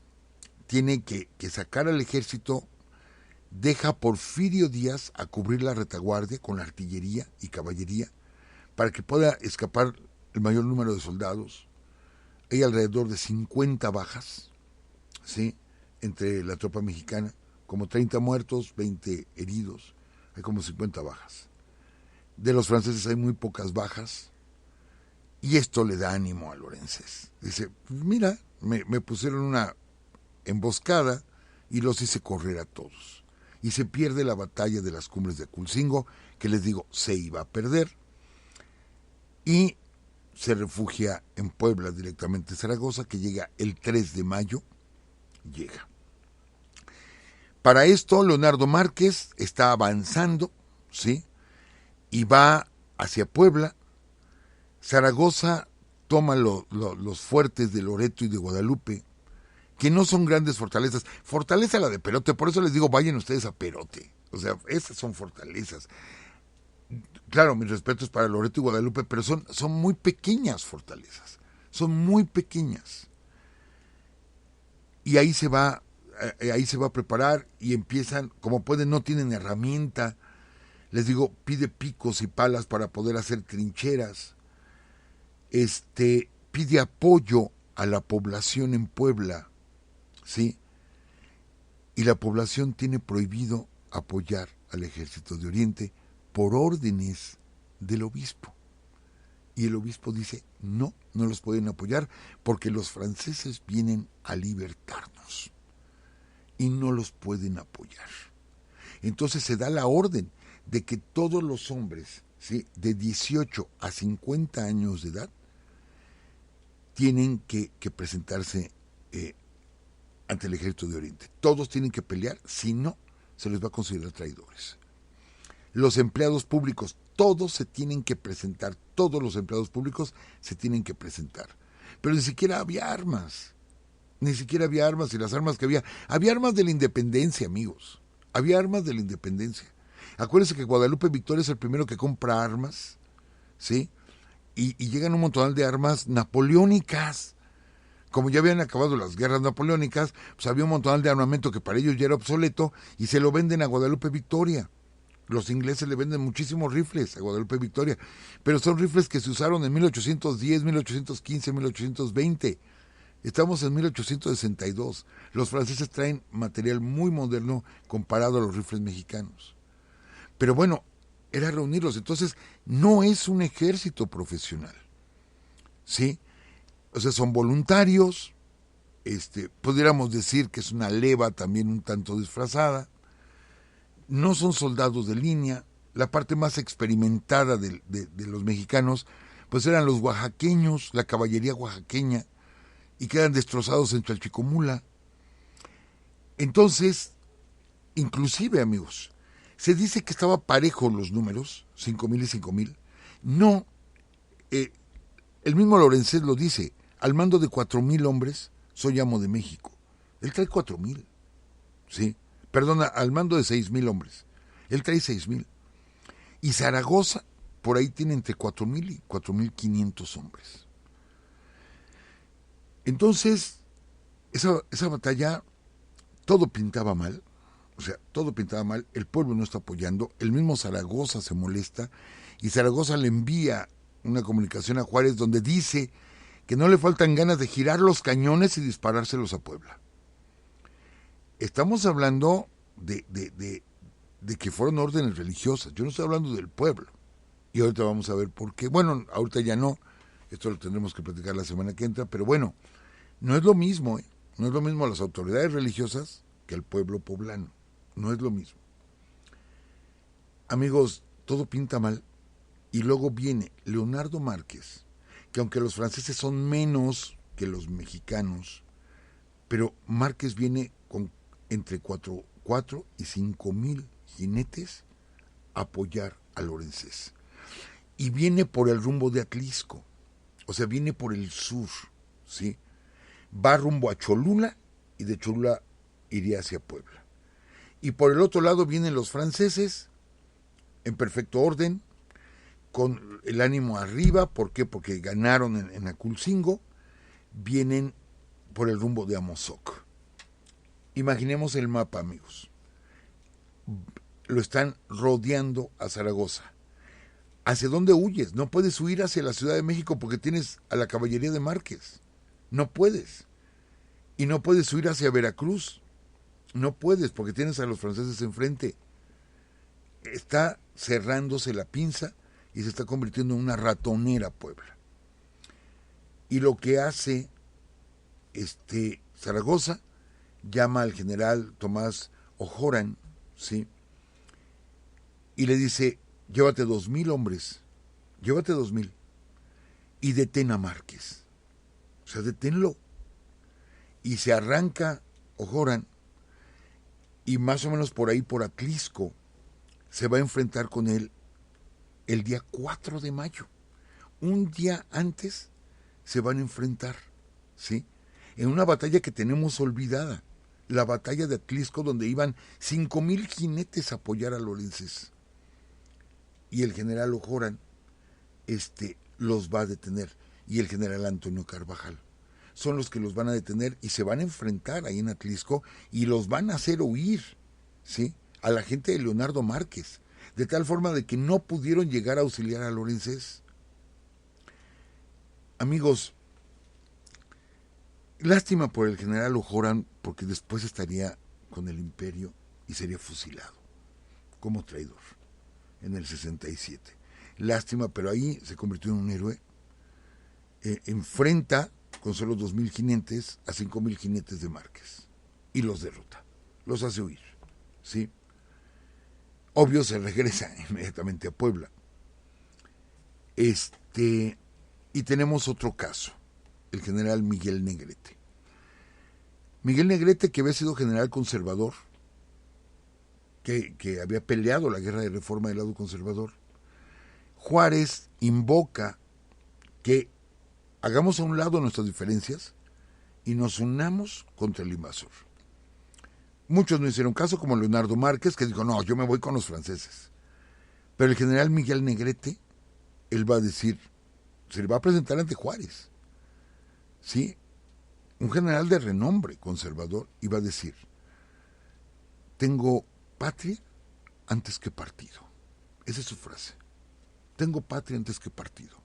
tiene que sacar al ejército, deja a Porfirio Díaz a cubrir la retaguardia con la artillería y caballería para que pueda escapar el mayor número de soldados. Hay alrededor de 50 bajas, ¿sí?, entre la tropa mexicana, como 30 muertos, 20 heridos, hay como 50 bajas. De los franceses hay muy pocas bajas, y esto le da ánimo a Lorenzés. Dice, pues mira, me pusieron una emboscada y los hice correr a todos. Y se pierde la batalla de las cumbres de Culcingo, que les digo, se iba a perder, y se refugia en Puebla directamente Zaragoza, que llega el 3 de mayo, llega. Para esto, Leonardo Márquez está avanzando, ¿sí?, y va hacia Puebla. Zaragoza toma los fuertes de Loreto y de Guadalupe, que no son grandes fortalezas. Fortaleza la de Perote, por eso les digo, vayan ustedes a Perote. O sea, esas son fortalezas. Claro, mis respetos para Loreto y Guadalupe, pero son muy pequeñas fortalezas. Son muy pequeñas. Y ahí se va a preparar y empiezan, como pueden, no tienen herramienta. Les digo, pide picos y palas para poder hacer trincheras. Pide apoyo a la población en Puebla, ¿sí? Y la población tiene prohibido apoyar al ejército de Oriente por órdenes del obispo. Y el obispo dice, no los pueden apoyar porque los franceses vienen a libertarnos y no los pueden apoyar. Entonces se da la orden de que todos los hombres, ¿sí?, de 18 a 50 años de edad tienen que presentarse ante el ejército de Oriente. Todos tienen que pelear, si no, se les va a considerar traidores. Los empleados públicos, todos se tienen que presentar, todos los empleados públicos se tienen que presentar. Pero ni siquiera había armas, y las armas que había armas de la independencia, amigos, había armas de la independencia. Acuérdense que Guadalupe Victoria es el primero que compra armas, ¿sí? Y llegan un montón de armas napoleónicas. Como ya habían acabado las guerras napoleónicas, pues había un montón de armamento que para ellos ya era obsoleto y se lo venden a Guadalupe Victoria. Los ingleses le venden muchísimos rifles a Guadalupe Victoria, pero son rifles que se usaron en 1810, 1815, 1820. Estamos en 1862. Los franceses traen material muy moderno comparado a los rifles mexicanos. Pero bueno, era reunirlos. Entonces, no es un ejército profesional. ¿Sí? O sea, son voluntarios. Pudiéramos decir que es una leva también un tanto disfrazada. No son soldados de línea. La parte más experimentada de los mexicanos, pues eran los oaxaqueños, la caballería oaxaqueña, y quedan destrozados en Chalchicomula. Entonces, inclusive, amigos, se dice que estaba parejo los números, 5,000 y 5,000. No, el mismo Lorenzés lo dice, al mando de 4,000 hombres, soy amo de México. Él trae 4,000, ¿sí? Perdona, al mando de 6,000 hombres. Él trae 6,000. Y Zaragoza, por ahí tiene entre 4,000 y 4,500 hombres. Entonces, esa batalla, todo pintaba mal, o sea, todo pintaba mal, el pueblo no está apoyando, el mismo Zaragoza se molesta, y Zaragoza le envía una comunicación a Juárez donde dice que no le faltan ganas de girar los cañones y disparárselos a Puebla. Estamos hablando de que fueron órdenes religiosas, yo no estoy hablando del pueblo, y ahorita vamos a ver por qué. Bueno, ahorita ya no, esto lo tendremos que platicar la semana que entra, pero bueno, no es lo mismo, no es lo mismo las autoridades religiosas que el pueblo poblano, no es lo mismo. Amigos, todo pinta mal, y luego viene Leonardo Márquez, que aunque los franceses son menos que los mexicanos, pero Márquez viene con entre 4 y 5,000 jinetes a apoyar a Lorenzés. Y viene por el rumbo de Atlisco, o sea, viene por el sur, ¿sí? Va rumbo a Cholula y de Cholula iría hacia Puebla. Y por el otro lado vienen los franceses en perfecto orden, con el ánimo arriba. ¿Por qué? Porque ganaron en Aculcingo. Vienen por el rumbo de Amozoc. Imaginemos el mapa, amigos. Lo están rodeando a Zaragoza. ¿Hacia dónde huyes? No puedes huir hacia la Ciudad de México porque tienes a la caballería de Márquez. No puedes. Y no puedes huir hacia Veracruz. No puedes porque tienes a los franceses enfrente. Está cerrándose la pinza y se está convirtiendo en una ratonera Puebla. Y lo que hace Zaragoza, llama al general Tomás O'Horan, ¿sí? Y le dice, llévate 2,000 hombres, llévate 2,000 y detén a Márquez. O sea, deténlo. Y se arranca O'Horan y más o menos por ahí, por Atlisco, se va a enfrentar con él el día 4 de mayo. Un día antes se van a enfrentar, ¿sí? En una batalla que tenemos olvidada, la batalla de Atlisco, donde iban 5,000 jinetes a apoyar a Lorenzés. Y el general O'Horan los va a detener, y el general Antonio Carvajal. Son los que los van a detener y se van a enfrentar ahí en Atlisco y los van a hacer huir, ¿sí? A la gente de Leonardo Márquez, de tal forma de que no pudieron llegar a auxiliar a Lorenzés. Amigos, lástima por el general O'Horan, porque después estaría con el imperio y sería fusilado como traidor en el 67. Lástima, pero ahí se convirtió en un héroe. Enfrenta con solo 2,000 jinetes a 5,000 jinetes de Márquez y los derrota, los hace huir, ¿sí? Obvio, se regresa inmediatamente a Puebla. Y tenemos otro caso, el general Miguel Negrete. Miguel Negrete, que había sido general conservador, que había peleado la guerra de reforma del lado conservador. Juárez invoca que hagamos a un lado nuestras diferencias y nos unamos contra el invasor. Muchos no hicieron caso, como Leonardo Márquez, que dijo, no, yo me voy con los franceses. Pero el general Miguel Negrete, él va a decir, se le va a presentar ante Juárez, ¿sí? Un general de renombre conservador, y va a decir, tengo patria antes que partido. Esa es su frase. Tengo patria antes que partido.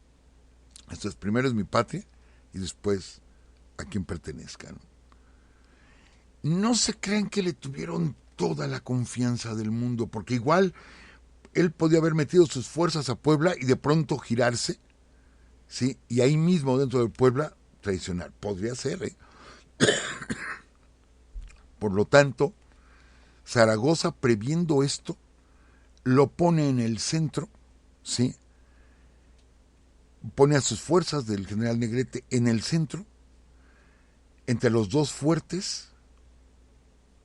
Entonces, primero es mi patria y después a quien pertenezca, ¿no? No se crean que le tuvieron toda la confianza del mundo, porque igual él podía haber metido sus fuerzas a Puebla y de pronto girarse, ¿sí? Y ahí mismo dentro de Puebla traicionar. Podría ser, ¿eh? Por lo tanto, Zaragoza, previendo esto, lo pone en el centro, ¿sí? Pone a sus fuerzas del general Negrete en el centro, entre los dos fuertes,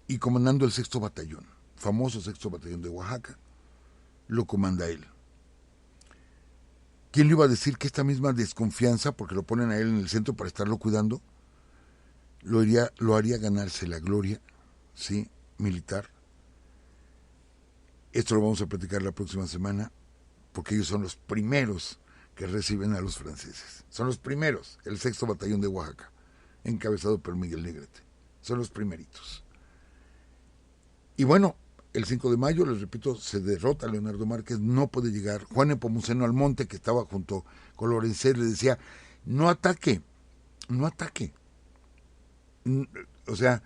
y comandando el 6º batallón, famoso 6º batallón de Oaxaca, lo comanda él. ¿Quién le iba a decir que esta misma desconfianza, porque lo ponen a él en el centro para estarlo cuidando, lo haría ganarse la gloria, ¿sí?, militar? Esto lo vamos a platicar la próxima semana, porque ellos son los primeros que reciben a los franceses. Son los primeros, el 6º batallón de Oaxaca, encabezado por Miguel Negrete. Son los primeritos. Y bueno, el 5 de mayo, les repito, se derrota a Leonardo Márquez, no puede llegar. Juan Nepomuceno Almonte, que estaba junto con Lorenzé, le decía, no ataque. O sea,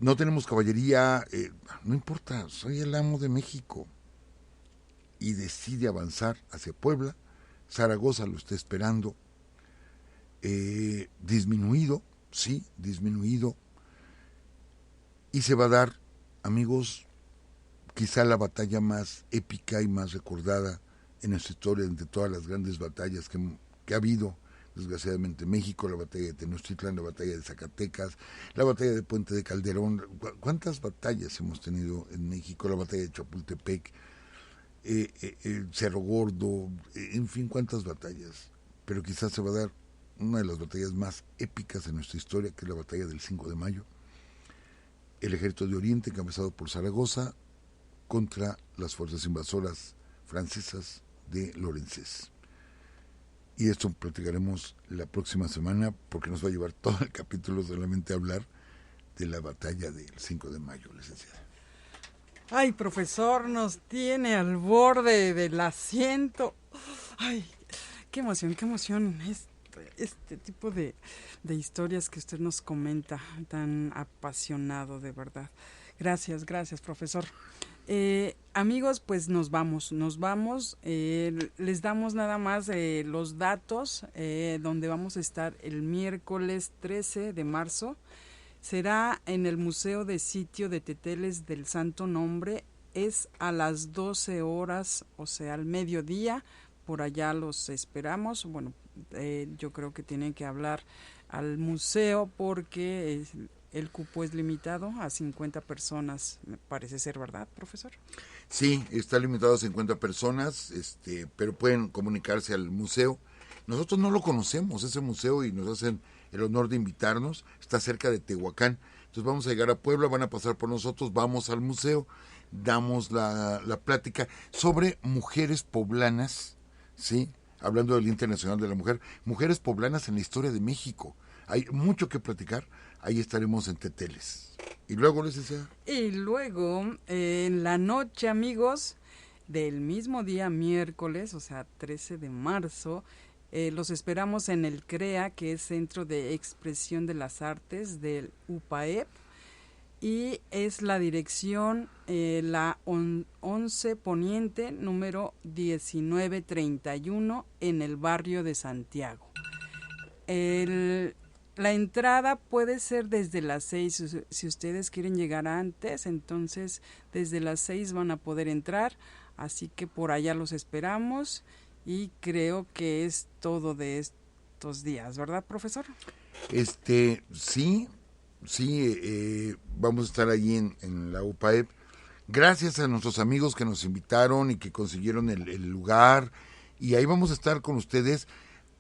no tenemos caballería, no importa, soy el amo de México. Y decide avanzar hacia Puebla. Zaragoza lo está esperando, disminuido, y se va a dar, amigos, quizá la batalla más épica y más recordada en nuestra historia, entre todas las grandes batallas que ha habido, desgraciadamente, en México, la batalla de Tenochtitlan, la batalla de Zacatecas, la batalla de Puente de Calderón. ¿Cuántas batallas hemos tenido en México? La batalla de Chapultepec, Cerro Gordo, en fin, cuántas batallas. Pero quizás se va a dar una de las batallas más épicas de nuestra historia, que es la batalla del 5 de mayo. El ejército de Oriente, encabezado por Zaragoza, contra las fuerzas invasoras francesas de Lorenzés. Y esto platicaremos la próxima semana, porque nos va a llevar todo el capítulo solamente a hablar de la batalla del 5 de mayo, licenciada. Ay, profesor, nos tiene al borde del asiento. Ay, qué emoción, este tipo de historias que usted nos comenta, tan apasionado, de verdad. Gracias, profesor. Amigos, pues nos vamos. Les damos nada más los datos donde vamos a estar el miércoles 13 de marzo. Será en el Museo de Sitio de Teteles del Santo Nombre. Es a las 12 horas, o sea, al mediodía. Por allá los esperamos. Bueno, yo creo que tienen que hablar al museo porque el cupo es limitado a 50 personas, me parece ser, ¿verdad, profesor? Sí, está limitado a 50 personas, pero pueden comunicarse al museo. Nosotros no lo conocemos, ese museo, y nos hacen el honor de invitarnos. Está cerca de Tehuacán. Entonces vamos a llegar a Puebla, van a pasar por nosotros, vamos al museo, damos la plática sobre mujeres poblanas, ¿sí? Hablando del Día Internacional de la Mujer, mujeres poblanas en la historia de México. Hay mucho que platicar, ahí estaremos en Teteles. ¿Y luego, licenciada? Y luego, en la noche, amigos, del mismo día miércoles, o sea, 13 de marzo, los esperamos en el CREA, que es Centro de Expresión de las Artes del UPAEP, y es la dirección la 11 Poniente, número 1931, en el barrio de Santiago. La entrada puede ser desde las 6, si ustedes quieren llegar antes, entonces desde las 6 van a poder entrar, así que por allá los esperamos. Y creo que es todo de estos días, ¿verdad, profesor? Sí, vamos a estar allí en la UPAEP. Gracias a nuestros amigos que nos invitaron y que consiguieron el lugar. Y ahí vamos a estar con ustedes.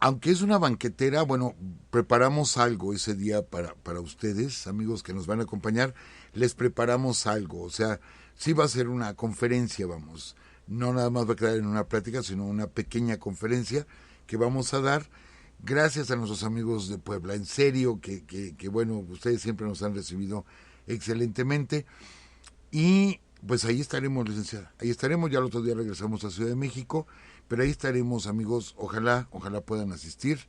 Aunque es una banquetera, bueno, preparamos algo ese día para ustedes, amigos que nos van a acompañar. Les preparamos algo, o sea, sí va a ser una conferencia, vamos. No nada más va a quedar en una plática, sino una pequeña conferencia que vamos a dar. Gracias a nuestros amigos de Puebla, en serio, que bueno, ustedes siempre nos han recibido excelentemente. Y pues ahí estaremos, licenciada, ahí estaremos. Ya el otro día regresamos a Ciudad de México, pero ahí estaremos, amigos. Ojalá puedan asistir.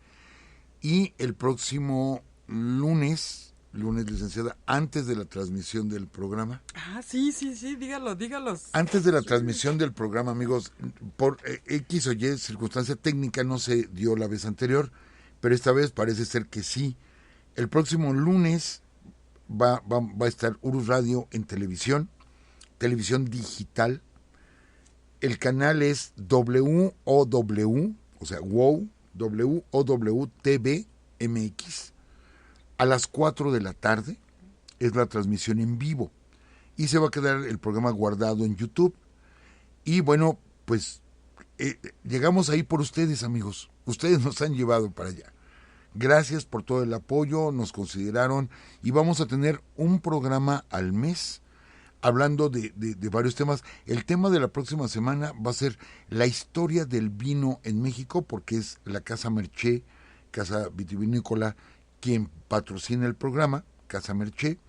Y el próximo lunes, licenciada, antes de la transmisión del programa. Sí, dígalos. Antes de la transmisión del programa, amigos, por X o Y circunstancia técnica no se dio la vez anterior, pero esta vez parece ser que sí. El próximo lunes va a estar Urus Radio en televisión digital. El canal es WOW, o sea, WOW, WOW TV MX. A las 4 de la tarde es la transmisión en vivo y se va a quedar el programa guardado en YouTube. Y bueno, pues llegamos ahí por ustedes, amigos. Ustedes nos han llevado para allá. Gracias por todo el apoyo, nos consideraron y vamos a tener un programa al mes hablando de varios temas. El tema de la próxima semana va a ser la historia del vino en México, porque es la Casa Merché, Casa Vitivinícola, quien patrocina el programa, Casa Merché.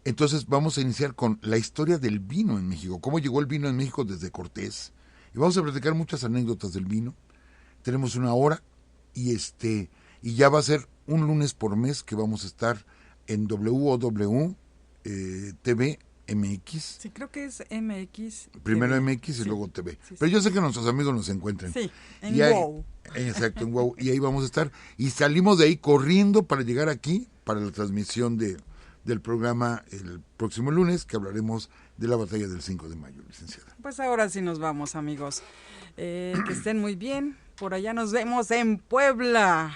Entonces vamos a iniciar con la historia del vino en México, cómo llegó el vino en México desde Cortés. Y vamos a platicar muchas anécdotas del vino. Tenemos una hora y ya va a ser un lunes por mes que vamos a estar en WOW TV MX. Sí, creo que es MX. Primero TV. MX y luego TV. Pero yo sé que nuestros amigos nos encuentran. Sí, en WOW. Exacto, en WOW. Y ahí vamos a estar. Y salimos de ahí corriendo para llegar aquí, para la transmisión del programa el próximo lunes, que hablaremos de la batalla del 5 de mayo, licenciada. Pues ahora sí nos vamos, amigos. Que estén muy bien. Por allá nos vemos en Puebla.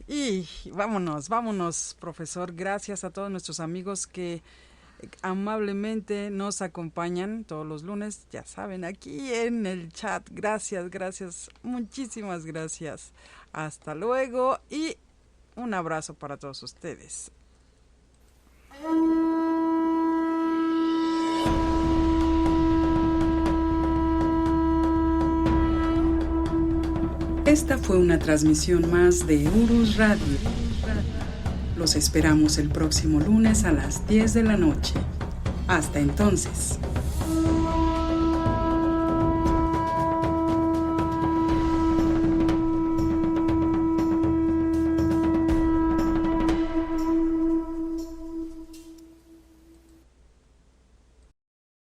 Y vámonos, profesor. Gracias a todos nuestros amigos que amablemente nos acompañan todos los lunes, ya saben, aquí en el chat. Gracias, muchísimas gracias. Hasta luego y un abrazo para todos ustedes. Esta fue una transmisión más de Urus Radio. Los esperamos el próximo lunes a las 10 de la noche. Hasta entonces.